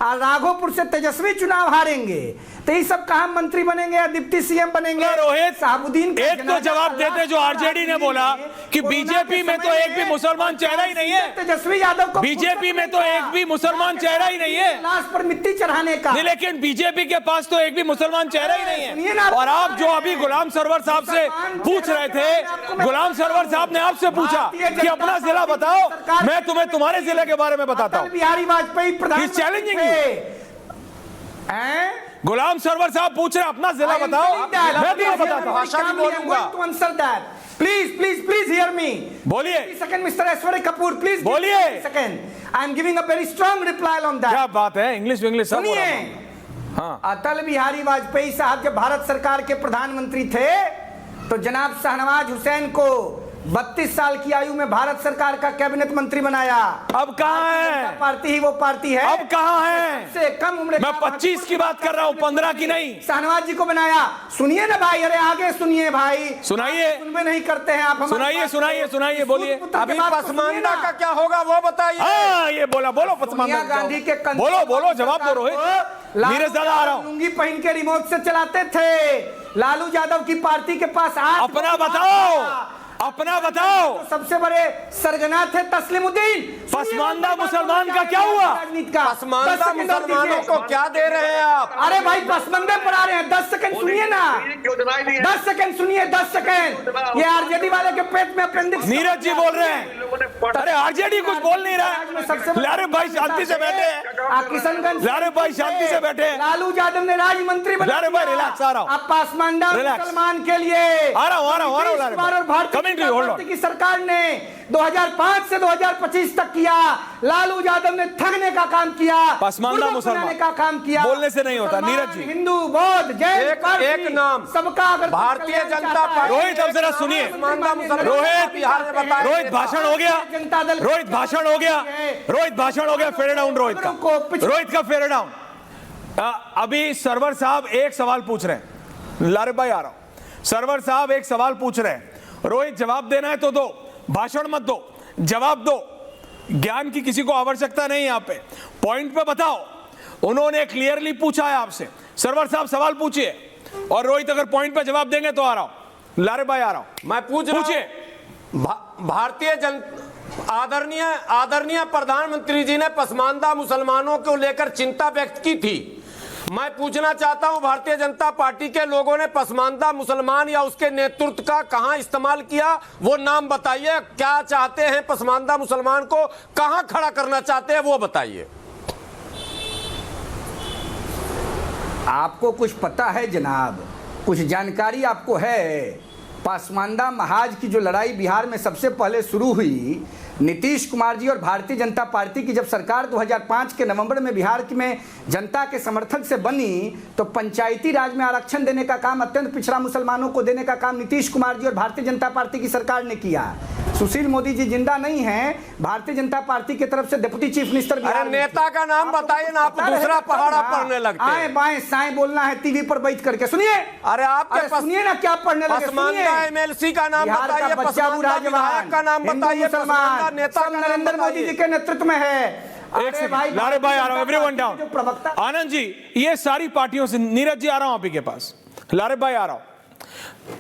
और राघोपुर से तेजस्वी चुनाव हारेंगे, तो ये सब कहां मंत्री बनेंगे या डिप्टी सीएम बनेंगे? रोहित, शहाबुद्दीन एक तो जवाब देते जो आरजेडी ने बोला कि बीजेपी में तो एक भी मुसलमान चेहरा ही नहीं है। तेजस्वी यादव को बीजेपी में तो एक भी मुसलमान चेहरा ही नहीं है। लाश पर मिट्टी चढ़ाने का। लेकिन बीजेपी के पास तो एक भी मुसलमान चेहरा ही नहीं है। और आप जो अभी गुलाम सरवर साहब से पूछ रहे थे, गुलाम सरवर साहब ने आपसे पूछा कि अपना जिला बताओ, मैं तुम्हें तुम्हारे जिले के बारे में बताता हूँ। बिहारी वाजपेयी प्रधानमंत्री चैलेंजिंग गुलाम सरवर साहब पूछ रहे अपना जिला बताओ, मैं तुम्हें बताता हूं। भाषा भी बोलूंगा। Please hear me. बोलिए। Second Mister Aishwarya Kapoor, please बोलिए। Second, I am giving a very strong reply on that. क्या बात है, इंग्लिश इंग्लिश सब बोल रहा हूं। हाँ। अटल बिहारी वाजपेयी साहब जब भारत सरकार के प्रधानमंत्री थे तो जनाब शाहनवाज हुसैन को 32 साल की आयु में भारत सरकार का कैबिनेट मंत्री बनाया। अब कहां है? पार्टी ही वो पार्टी है। अब कहां है? से कम उम्र मैं 25 की बात कर रहा हूं, 15 की नहीं। शाहनवाज जी को बनाया। सुनिए ना भाई, अरे आगे सुनिए भाई। सुनाइए। सुनवे नहीं करते हैं आप। सुनाइए बोलिए। अभी पसमानदा का क्या होगा वो बताइए। हाँ, ये बोलो पसमानदा। गांधी के बोलो जवाब दो रोहित, मेरे ज्यादा आ रहा हूं। लुंगी पहन के रिमोट से चलाते थे। लालू यादव की पार्टी के पास अपना बताओ। तो सबसे बड़े सरगना थे तस्लीमुद्दीन। पसमानदा मुसलमान का क्या हुआ? पसमानदा मुसलमानों को क्या दे रहे हैं आप? अरे भाई पसमंदे पर आ रहे हैं। 10 सेकंड सुनिए ना, 10 सेकंड सुनिए, 10 सेकंड। ये आरजेडी वाले के पेट में अपेंडिक्स। नीरज जी बोल रहे हैं। अरे आरजेडी कुछ बोल नहीं रहा है। लारे भाई शांति से बैठे। किशनगंज लारे भाई शांति से बैठे। लालू यादव ने राज्य मंत्री बनाया। लारे भाई रिलैक्स, आ रहा हूं। अब पसमानदा मुसलमान के लिए आ रहा हूं। भारतीय की सरकार ने 2005 से 2025 तक किया। लालू यादव ने ठगने का काम किया, पसमानदा मुसलमान बनाने का काम किया। बोलने से नहीं होता। नीरज जी, हिंदू, बौद्ध, जैन, एक नाम सबका अगर भारतीय जनता पार्टी। रोहित अब जरा सुनिए, रोहित भाषण हो गया, रोहित भाषण हो गया, रोहित भाषण हो गया। फेयर डाउन रोहित का फेयर डाउन। अभी सरवर साहब एक सवाल पूछ रहे हैं, लारे भाई आ रहा हूं। सरवर साहब एक सवाल पूछ रहे हैं, रोहित जवाब देना है तो दो, भाषण मत दो, जवाब दो। ज्ञान की किसी को आवश्यकता नहीं, यहां पे पॉइंट पे बताओ। उन्होंने क्लियरली पूछा है आपसे, सरवर साहब सवाल पूछिए, और रोहित अगर पॉइंट पे जवाब देंगे तो आ रहा हूं। लारे भाई आ रहा हूं, मैं पूछिए। भारतीय आदरणीय प्रधानमंत्री जी ने पसमानदा मुसलमानों को लेकर चिंता व्यक्त की थी। मैं पूछना चाहता हूं, भारतीय जनता पार्टी के लोगों ने पसमानदा मुसलमान या उसके नेतृत्व का कहां इस्तेमाल किया, वो नाम बताइए। क्या चाहते हैं पसमानदा मुसलमान को कहां खड़ा करना चाहते हैं, वो बताइए। आपको कुछ पता है जनाब, कुछ जानकारी आपको है? पसमानदा महाज की जो लड़ाई बिहार में सबसे पहले शुरू हुई, नीतीश कुमार जी और भारतीय जनता पार्टी की जब सरकार 2005 के नवंबर में बिहार में जनता के समर्थन से बनी, तो पंचायती राज में आरक्षण देने का काम, अत्यंत पिछड़ा मुसलमानों को देने का काम नीतीश कुमार जी और भारतीय जनता पार्टी की सरकार ने किया। सुशील मोदी जी जिंदा नहीं हैं, भारतीय जनता पार्टी की तरफ से डिप्टी चीफ मिनिस्टर। अरे नेता का नाम बताइए ना, आप दूसरा पहाड़ा पढ़ने लगते हैं। आए बाएं साएं बोलना है टीवी पर बैठ करके, सुनिए। अरे आपके सुनिए ना, क्या पढ़ने लगे? पसमानदा एमएलसी का नाम बताइए, पसमानदा विधायक का नाम बताइए, पसमानदा नेता का नाम नरेंद्र मोदी जी के नेतृत्व में है। एक सेकंड, लारे भाई आ रहा हूं, एवरीवन डाउन। आनंद जी, ये सारी पार्टियों से, नीरज जी आ रहा हूं आपके पास, लारे भाई आ रहा हूं।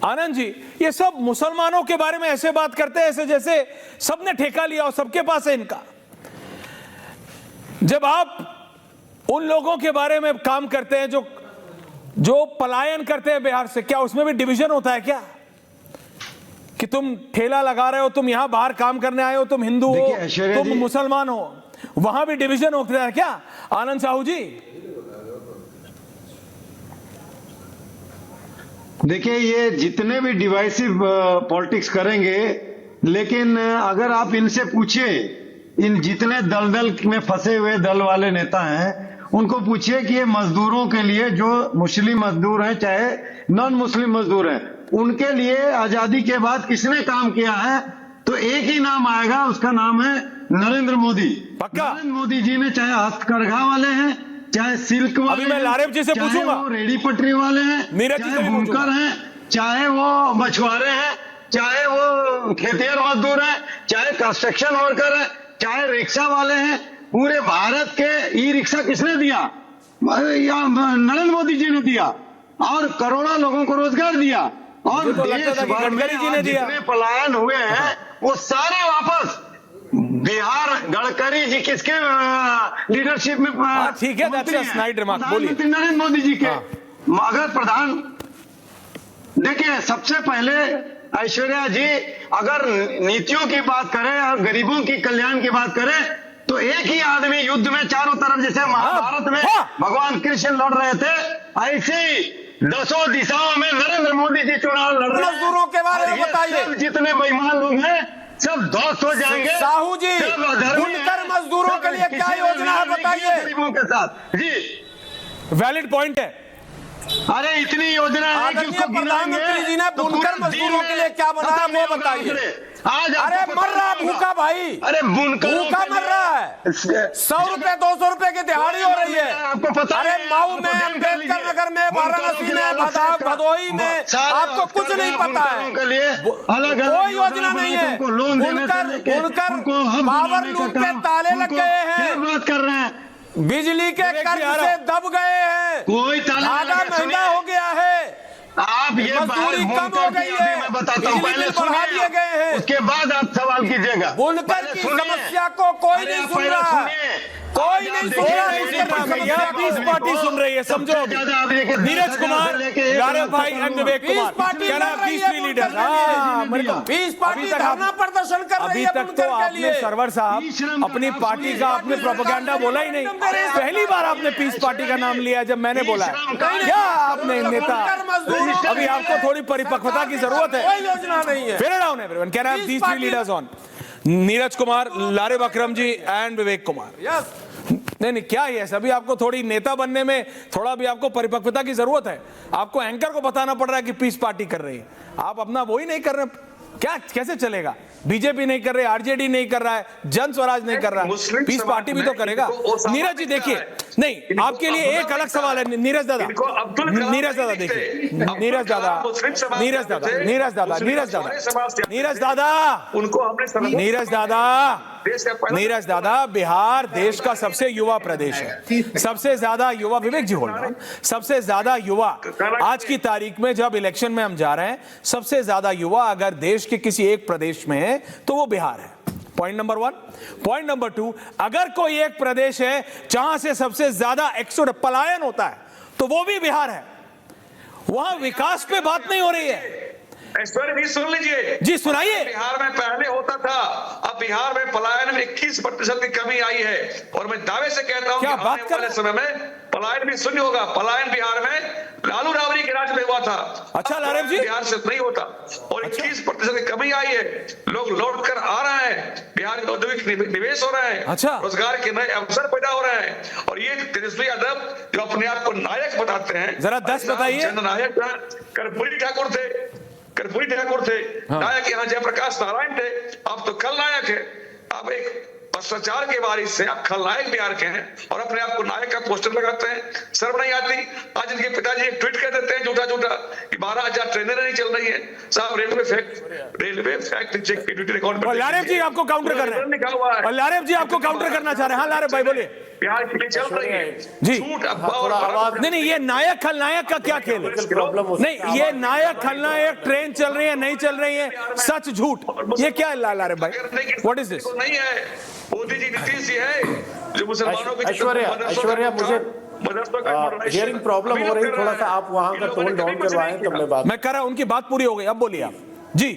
आनंद जी, ये सब मुसलमानों के बारे में ऐसे बात करते हैं ऐसे जैसे सबने ठेका लिया और सबके पास है इनका। जब आप उन लोगों के बारे में काम करते हैं जो पलायन करते हैं बिहार से, क्या उसमें भी डिवीजन होता है क्या? कि तुम ठेला लगा रहे हो, तुम यहां बाहर काम करने आए हो, तुम हिंदू हो, तुम मुसलमान हो, वहां भी डिवीजन होता है क्या? आनंद साहू जी, देखिए, ये जितने भी डिवाइसिव पॉलिटिक्स करेंगे, लेकिन अगर आप इनसे पूछिए, इन जितने दलदल में फंसे हुए दल वाले नेता हैं, उनको पूछिए कि ये मजदूरों के लिए, जो मुस्लिम मजदूर हैं चाहे नॉन मुस्लिम मजदूर हैं, उनके लिए आजादी के बाद किसने काम किया है, तो एक ही नाम आएगा, उसका नाम है नरेंद्र मोदी। नरेंद्र मोदी जी ने, चाहे हस्तकरघा वाले हैं, चाहे सिल्क वाले, अभी मैं लारेब जी से पूछूंगा, वो रेडी पटरी वाले हैं, चाहे बुनकर हैं, चाहे वो मछुआरे हैं, चाहे वो खेतिहर मजदूर हैं, चाहे कंस्ट्रक्शन वर्कर हैं, चाहे रिक्शा वाले हैं, पूरे भारत के ई रिक्शा किसने दिया? नरेंद्र मोदी जी ने दिया, और करोड़ों लोगों को रोजगार दिया, और देश भर में जितने पलायन हुए हैं वो सारे वापस बिहार, गडकरी जी किसके लीडरशिप में? ठीक है, प्रधानमंत्री नरेंद्र मोदी जी के। अगर प्रधान, देखिए, सबसे पहले ऐश्वर्या जी अगर नीतियों की बात करें और गरीबों की कल्याण की बात करें, तो एक ही आदमी युद्ध में चारों तरफ, जैसे महाभारत में भगवान कृष्ण लड़ रहे थे, ऐसे ही दसों दिशाओं में नरेंद्र मोदी जी चुनाव लड़ रहे हैं। मजदूरों के बारे में बताइए, जितने बेईमान लोग हैं सब ध्वस्त हो जाएंगे। साहू जी, बुनकर मजदूरों के लिए क्या योजना है बताइए? गरीबों के साथ जी, वैलिड पॉइंट है। अरे इतनी योजना है कि उसको प्रधानमंत्री जी ने बुनकर मजदूरों के लिए क्या बनाया वो बताइए। आज अरे मर रहा भूखा भाई, अरे बुनकर भूखा मर रहा है, 100 रुपए 200 रुपए की दिहाड़ी हो रही है। आपको पता? अरे मऊ में, अम्बेडकर नगर में, वाराणसी में, भदोही में, आपको कुछ नहीं पता है। अलग कोई योजना नहीं है। बुनकर पावर लूम पे ताले लग गए हैं, बात कर रहे हैं, बिजली के कर्ज से दब गए हैं, कोई धागा महंगा हो गया है, आप ये मजदूरी कम हो गई है, मैं बताता हूँ, पहले बढ़ा दिए गए हैं, उसके बाद आप सवाल कीजिएगा। बुनकर की समस्या को कोई नहीं सुन रहा, कोई नहीं सुन रहा। पीस पार्टी सुन रही है, समझो। नीरज कुमार, लारे भाई, विवेक कुमार, क्या नाम? पीस लीडर, पीस पार्टी धरना प्रदर्शन कर रही है। अभी तक तो आपने, सरवर साहब, अपनी पार्टी का आपने प्रोपेगेंडा बोला ही नहीं। पहली बार आपने पीस पार्टी का नाम लिया जब मैंने बोला। क्या आपने नेता, अभी आपको थोड़ी परिपक्वता की जरूरत है। कोई योजना नहीं है। Fair down everyone, can I have these three leaders on? Neeraj Kumar, Larib Akram ji and Vivek Kumar. Yes, नहीं क्या ही है, सभी आपको थोड़ी नेता बनने में थोड़ा भी आपको परिपक्वता की जरूरत है। आपको एंकर को बताना पड़ रहा है कि पीस पार्टी कर रही है, आप अपना वही नहीं कर रहे, क्या कैसे चलेगा? बीजेपी नहीं कर रहे, आरजेडी नहीं कर रहा है, जन स्वराज नहीं कर रहा है, पीस पार्टी भी तो करेगा। नीरज जी देखिए, नहीं आपके लिए एक अलग सवाल है नीरज दादा, नीरज दादा देखिए, नीरज दादा, नीरज दादा, नीरज दादा, नीरज दादा, नीरज दादा, उनको हमने नीरज दादा, नीरज दादा, बिहार देश का सबसे युवा प्रदेश है, सबसे ज्यादा युवा, विवेक जी होल्ड ऑन, सबसे ज्यादा युवा आज की तारीख में जब इलेक्शन में हम जा रहे हैं, सबसे ज्यादा युवा अगर देश के किसी एक प्रदेश में है तो वो बिहार है। Point number 1। पॉइंट नंबर 2, अगर कोई एक प्रदेश है जहां से सबसे ज्यादा पलायन होता है तो वो भी बिहार है। वहां विकास पे बात नहीं हो रही है। ऐश्वर्य भी सुन लीजिए जी, सुनाइए। बिहार में पहले होता था, अब बिहार में पलायन में 21% की कमी आई है, और मैं दावे से कहता हूं कि आने वाले समय में पलायन भी शून्य होगा। पलायन बिहार में लालू राबड़ी के राज में हुआ था। अच्छा लारिब जी, बिहार से नहीं होता, और 21% की कमी आई है। लोग लौट कर आ रहे हैं, बिहार में औद्योगिक निवेश हो रहे हैं, अच्छा, रोजगार के नए अवसर पैदा हो रहे हैं। और ये तेजस्वी यादव जो अपने आप को नायक बताते हैं, जरा 10 बताइए। जननायक कर्पूरी ठाकुर थे, कर्पूरी ठाकुर थे, नायक यहाँ जयप्रकाश नारायण थे, अब तो खलनायक है। अब एक भ्रष्टाचार के बारिश से आप खलनायक बिहार के हैं और अपने आप को नायक का पोस्टर लगाते हैं, शर्म नहीं आती? आज इनके पिताजी एक ट्वीट कर देते हैं झूठा झूठा कि 12,000 ट्रेनें नहीं चल रही है। साहब रेलवे फैक्ट चेक की ड्यूटी अकाउंट पर। लारिब जी आपको काउंटर कर रहे हैं, और लारिब जी आपको काउंटर करना चाह रहे हैं। हाँ लारिब भाई बोलिए। बिहार के लिए चल रही है जी, झूठ, अफवाह और नहीं ये नायक खलनायक का क्या खेल है? नहीं ये नायक खलनायक, ट्रेन चल रही है नहीं चल रही है, सच झूठ, ये क्या है लारिब भाई? What is this? नहीं है, मोदी जी नीतीश जी है जो मुसलमानों की ऐश्वर्या मुझे हियरिंग प्रॉब्लम हो रही, थोड़ा सा आप वहां का टोन डाउन करवाएं तब मैं बात। मैं कर रहा हूं, उनकी बात पूरी हो गई, अब बोलिए आप। जी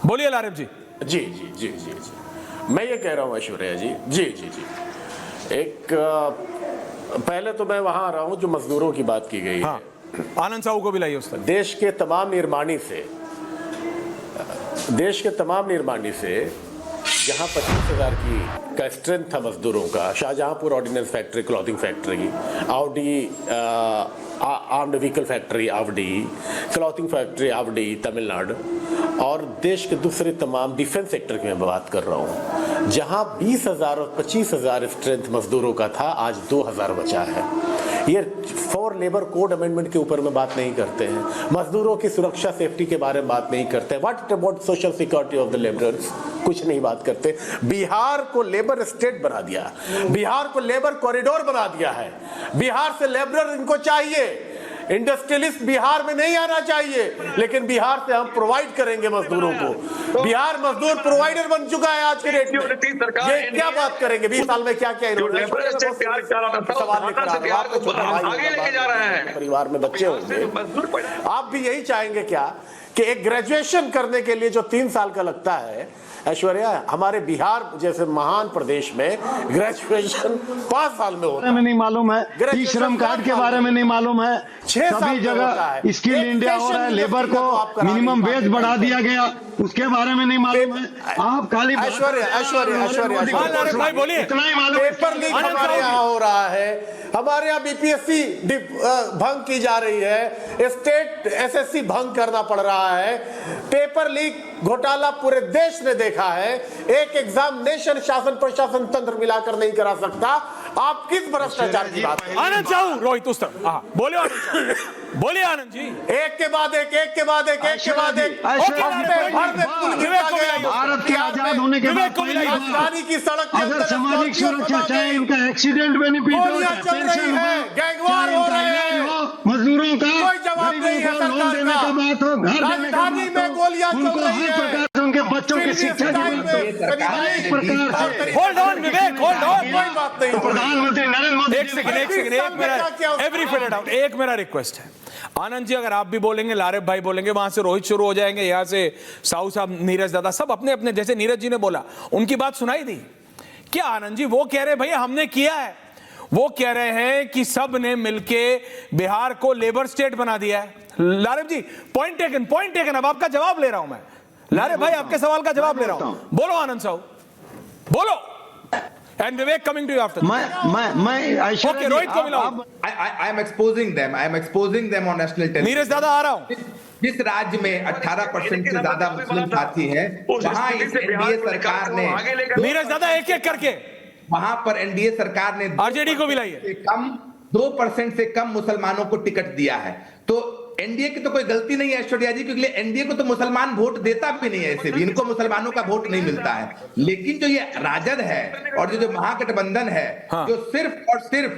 बोलिए लारिब जी। जी जी जी जी जी मैं ये कह रहा हूं ऐश्वर्या जी, जी जी जी एक पहले तो मैं वहां आ रहा हूं जो मजदूरों की बात की गई हाँ, है। आनंद साहू को भी लाइए उस तक। देश के तमाम निर्माणी से जहां 25,000 का स्ट्रेंथ था मजदूरों का, Shahjahanpur ordnance factory, clothing factory, Avadi armed vehicle factory Avadi, clothing factory Avadi Tamil Nadu, और देश के दूसरे तमाम डिफेंस सेक्टर की मैं बात कर रहा हूं, जहां 20,000 और 25,000 स्ट्रेंथ मजदूरों का था, आज 2,000 बचा है। ये 4 लेबर कोड अमेंडमेंट के ऊपर में बात नहीं करते हैं, मजदूरों की सुरक्षा सेफ्टी के बारे में बात नहीं करते, what about social security of the labourers, कुछ नहीं बात करते। बिहार को लेबर स्टेट बना दिया, बिहार को लेबर कॉरिडोर बना दिया है। बिहार से लेबरर इनको चाहिए, इंडस्ट्रियलिस्ट बिहार में नहीं आना चाहिए, लेकिन बिहार से हम प्रोवाइड करेंगे मजदूरों को। बिहार मजदूर प्रोवाइडर बन चुका है आज के डेट में। ये क्या बात करेंगे 20 साल में क्या क्या इन्होंने परिवार में बच्चे होंगे। आप भी यही चाहेंगे क्या कि एक ग्रेजुएशन करने के लिए जो 3 साल का लगता है, ऐश्वर्या, हमारे बिहार जैसे महान प्रदेश में ग्रेजुएशन 5 साल में होता है। नहीं मालूम है, ई श्रम कार्ड के बारे में नहीं मालूम है, 6 सभी जगह स्किल इंडिया हो रहा है, लेबर को मिनिमम वेज बढ़ा दिया गया, उसके बारे में नहीं मालूम है। आप खाली ऐश्वर्या भाई बोलिए। इतना ही मालूम, पेपर लीक हमारे यहाँ हो रहा है, हमारे यहाँ बीपीएससी भंग की जा रही है, स्टेट एसएससी भंग करना पड़ रहा है। पेपर लीक घोटाला पूरे देश ने देखा है। एक एग्जामिनेशन शासन प्रशासन तंत्र मिलाकर नहीं करा सकता। आप किस भ्रष्टाचार की बात करें? आनंद साहू, रोहित उस तरफ, बोलिए बोलिए आनंद जी। एक के बाद एक, एक के बाद एक, एक के बाद एक, भारत के आजाद होने के बाद राजधानी की सड़क अगर सामाजिक सुरक्षा, चाहे इनका एक्सीडेंट बेनिफिट हो, पेंशन हो, गैंगवार हो रहे हैं, मजदूरों का कोई जवाब नहीं है लोन देने का बात हो, घर देने का राजधानी में गोलियां चल रही है, प्रकार से उनके बच्चों की शिक्षा की प्रकार से। Hold on Vivek, hold on, कोई बात नहीं। प्रधानमंत्री नरेंद्र मोदी, एक सेकंड, एक मेरा रिक्वेस्ट है। आनंद जी अगर आप भी बोलेंगे, लारिब भाई बोलेंगे, वहां से रोहित शुरू हो जाएंगे, यहां से साहू साहब, नीरज दादा, सब अपने अपने, जैसे नीरज जी ने बोला उनकी बात सुनाई दी क्या? आनंद जी वो कह रहे भैया हमने किया है, वो कह रहे हैं कि सब ने मिलके बिहार को लेबर स्टेट बना दिया है। लारिब जी पॉइंट टेकन, अब आपका जवाब ले रहा हूं मैं। लारे भाई आपके सवाल का जवाब ले रहा हूं, बोलो आनंद साहू, बोलो। And Vivek coming to you after. मैं ओके, रोहित को मिलाओ। I am exposing them on national television। Neeraj दादा आ रहा हूं। जिस राज्य में 18% से ज्यादा मुस्लिम साथी हैं, वहां इस एनडीए सरकार ने, नीरज दादा एक एक करके, वहां पर एनडीए सरकार ने आरजेडी को मिलाइए, कम 2% से कम मुसलमानों को टिकट दिया है। तो एनडीए की तो कोई गलती नहीं है ऐश्वर्या जी, क्योंकि एनडीए को तो मुसलमान वोट देता भी नहीं है, ऐसे भी इनको मुसलमानों का वोट नहीं मिलता है। लेकिन जो ये राजद है और जो महागठबंधन है, जो सिर्फ और सिर्फ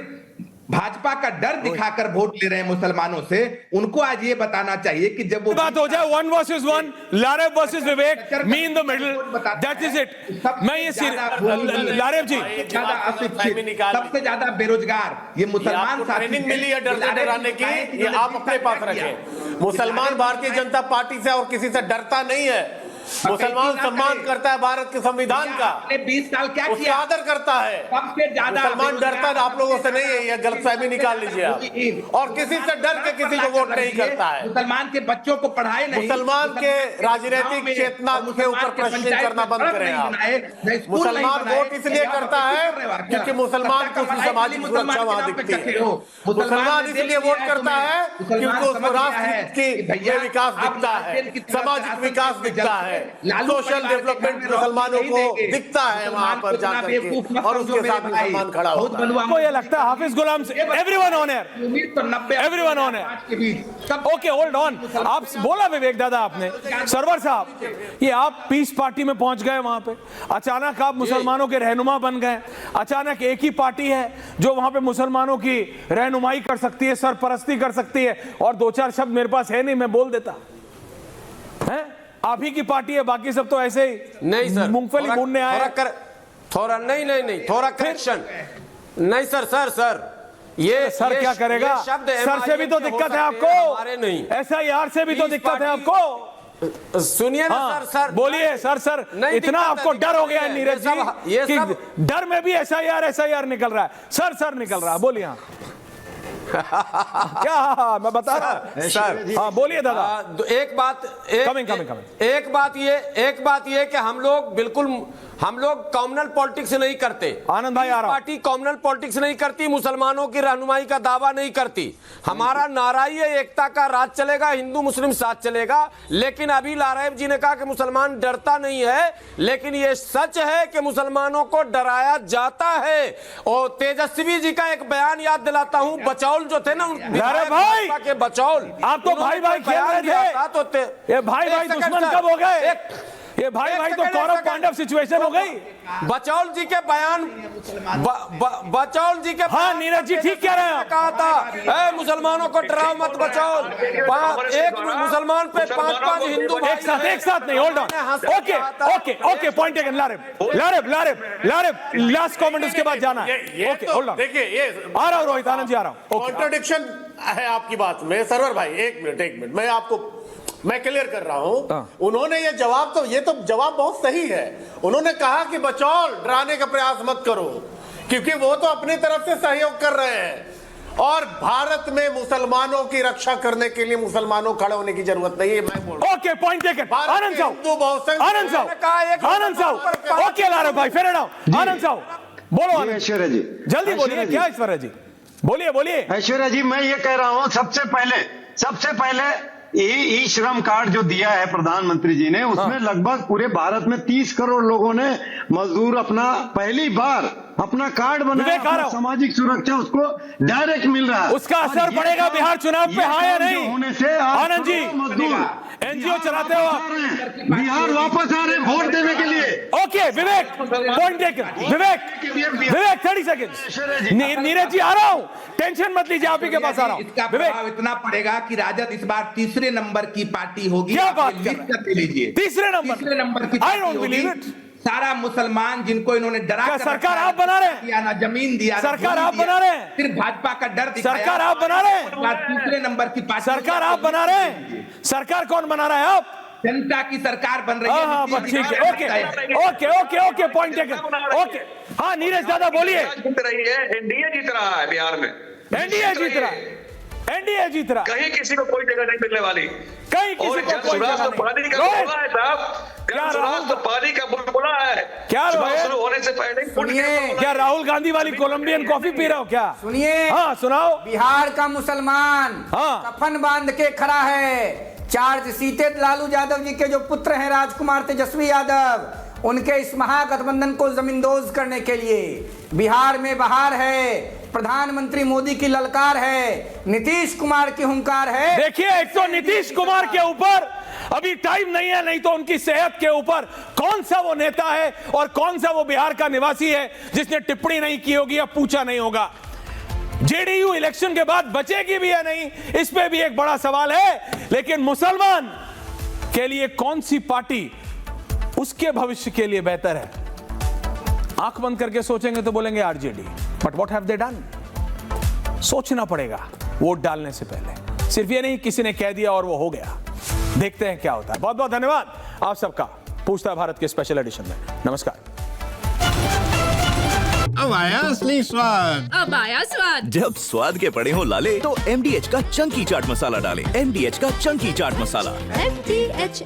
भाजपा का डर दिखाकर वोट ले रहे हैं मुसलमानों से, उनको आज ये बताना चाहिए कि जब वो बात हो जाए 1 versus 1, Laraib versus Vivek, me in the middle, that is it. मैं ये लारेब जी, सबसे ज्यादा बेरोजगार ये मुसलमान ट्रेनिंग मिली है डरने डराने की, ये आप अपने पास रखें। मुसलमान भारतीय जनता पार्टी से और किसी से डरता नहीं है। मुसलमान सम्मान करता है भारत के संविधान का, 20 साल क्या उसका आदर करता है। सबसे ज्यादा मुसलमान डरता है आप लोगों से नहीं है, ये गलतफहमी निकाल लीजिए आप। और किसी से डर के किसी को वोट नहीं करता है। मुसलमान के बच्चों को पढ़ाए नहीं, मुसलमान के राजनीतिक चेतना के ऊपर प्रश्न करना बंद करें आप। मुसलमान वोट इसलिए करता है क्योंकि मुसलमान को उसकी सामाजिक सुरक्षा वहां दिखती है। मुसलमान इसलिए वोट करता है क्योंकि उसको राष्ट्र की विकास दिखता है, सामाजिक विकास दिखता है, सोशल डेवलपमेंट मुसलमानों को दिखता है वहां पर जाकर के, और उसके साथ मुसलमान खड़ा होता है। को ये लगता है हाफिज गुलाम से everyone on air, everyone on air. Okay hold on, आप बोला विवेक दादा आपने, सरवर साहब, ये आप पीस पार्टी में पहुंच गए, वहां पे अचानक आप मुसलमानों के रहनुमा बन गए। अचानक एक ही पार्टी है जो वहां पे मुसलमानों की रहनुमाई कर सकती है, सरपरस्ती कर सकती है, और 2-4 शब्द मेरे पास है नहीं, मैं बोल देता है। आप ही की पार्टी है, बाकी सब तो ऐसे ही नहीं सर, मूंगफली भूनने आए। थोड़ा नहीं, थोड़ा करेक्शन नहीं सर, ये सर क्या करेगा? सर से भी तो दिक्कत है आपको, हमारे नहीं, SIR से भी तो दिक्कत है आपको। सुनिए ना सर, बोलिए सर, इतना आपको डर हो गया है नीरज जी कि डर में भी SIR निकल रहा है, सर निकल रहा है, बोलिए। क्या मैं बता रहा सर, हाँ बोलिए दादा। एक बात ये कि हम लोग कॉम्युनल पॉलिटिक्स नहीं करते। आनंद भाई आ रहा, पार्टी कॉम्युनल पॉलिटिक्स नहीं करती, मुसलमानों की रहनुमाई का दावा नहीं करती। हमारा नारा ही है एकता का राज चलेगा, हिंदू मुस्लिम साथ चलेगा। लेकिन अभी लारेब जी ने कहा कि मुसलमान डरता नहीं है, लेकिन ये सच है कि मुसलमानों को डराया जाता है। और तेजस्वी जी का एक बयान याद दिलाता हूं, बचौल जो थे ना, भाई के बचौल, आप तो भाई खेल रहे थे, ये भाई दुश्मन कब हो गए? ये भाई तो कौरव पांडव सिचुएशन हो गई। बचौल जी के बयान, बचौल जी के, हाँ नीरज जी ठीक कह रहे हैं, कहा था मुसलमानों को डराओ मत बचौल, एक मुसलमान पे 5-5 हिंदू एक साथ नहीं, hold on, okay point taken. Laraib last comment, उसके बाद जाना है। ओके होल्ड ऑन, देखिए ये आ रहा हूं रोहित आनंद जी, आ रहा हूं। कॉन्ट्रडिक्शन है आपकी बात में सरवर भाई, एक मिनट मैं क्लियर कर रहा हूं। उन्होंने ये जवाब बहुत सही है। उन्होंने कहा कि बचौल डराने का प्रयास मत करो, क्योंकि वो तो अपनी तरफ से सहयोग कर रहे हैं, और भारत में मुसलमानों की रक्षा करने के लिए मुसलमानों खड़े होने की जरूरत नहीं है। मैं बोल रहा हूं, ओके पॉइंट टेकन। आनंद साहब, ओके लारेब भाई, फेयर एनाउंस। आनंद साहब बोलो, ऐश्वर्या जी जल्दी बोलिए, क्या ऐश्वर्या जी बोलिए। ऐश्वर्या जी मैं ये कह रहा हूं, सबसे पहले ई श्रम कार्ड जो दिया है प्रधानमंत्री जी ने, उसमें लगभग पूरे भारत में 30 करोड़ लोगों ने मजदूर अपना पहली बार अपना कार्ड बनाया, सामाजिक सुरक्षा उसको डायरेक्ट मिल रहा है। उसका असर पड़ेगा बिहार चुनाव पे, हाँ या नहीं? होने से आनंद जी मजदूर एनजीओ चलाते हो आप, बिहार वापस आ रहे वोट देने के लिए। ओके विवेक, पॉइंट टेकन। विवेक 30 सेकंड। नीरज जी आ रहा हूं, टेंशन मत लीजिए, आप ही के पास आ रहा हूं। इसका प्रभाव इतना पड़ेगा कि राजद इस बार तीसरे नंबर की पार्टी होगी। क्या बात कर लीजिए, तीसरे नंबर की, आई डोंट बिलीव इट। सारा मुसलमान जिनको इन्होंने डरा, सरकार आप बना रहे हैं, ना जमीन दिया, सरकार आप बना रहे हैं, सिर्फ भाजपा का डर दिखाया, सरकार आप बना रहे हैं, तीसरे नंबर की पार्टी सरकार आप बना रहे हैं। सरकार कौन बना रहा है? आप, जनता की सरकार बन रही है। हाँ ठीक है, ओके पॉइंट टेकन। ओके हाँ नीरज दादा बोलिए। जीत रही है, एनडीए जीत रहा है बिहार में, एनडीए जीत रहा है। एनडीए जीत रहा, कहीं किसी को कोई जगह नहीं मिलने वाली। कहीं किसी और को कोई जनसुराज जगह तो नहीं। पानी का रोहित, बुलबुला है साहब, जनसुराज तो पानी का बुलबुला है। क्या चुनाव रोहित? शुरू होने से पहले ही फूट गया बुलबुला। क्या राहुल गांधी वाली कोलंबियन कॉफी पी रहा हो क्या? सुनिए, हाँ सुनाओ। बिहार का मुसलमान हाँ। कफन बांध के खड़ा है। चार्जशीटेड लालू यादव जी के जो पुत्र हैं राजकुमार तेजस्वी यादव, उनके इस महागठबंधन को जमींदोज करने के लिए बिहार में बहार है, प्रधानमंत्री मोदी की ललकार है, नीतीश कुमार की हुंकार है। देखिए, एक तो नीतीश कुमार के ऊपर अभी टाइम नहीं है, नहीं तो उनकी सेहत के ऊपर कौन सा वो नेता है और कौन सा वो बिहार का निवासी है जिसने टिप्पणी नहीं की होगी या पूछा नहीं होगा। जेडीयू इलेक्शन के बाद बचेगी भी या नहीं, इस पे भी एक बड़ा सवाल है। लेकिन मुसलमान के लिए कौन सी पार्टी उसके भविष्य के लिए बेहतर है? आंख बंद करके सोचेंगे तो बोलेंगे RJD, but what have they done? सोचना पड़ेगा वोट डालने से पहले। सिर्फ ये नहीं किसी ने कह दिया और वो हो गया। देखते हैं क्या होता है। बहुत बहुत धन्यवाद आप सबका। पूछता है भारत के स्पेशल एडिशन में। नमस्कार। अब आया असली स्वाद। अब आया स्वाद। जब स्वाद के पड़े हो लाले तो MDH का चंकी चाट मसाला डालें। MDH का चंकी चाट मसाला। MDH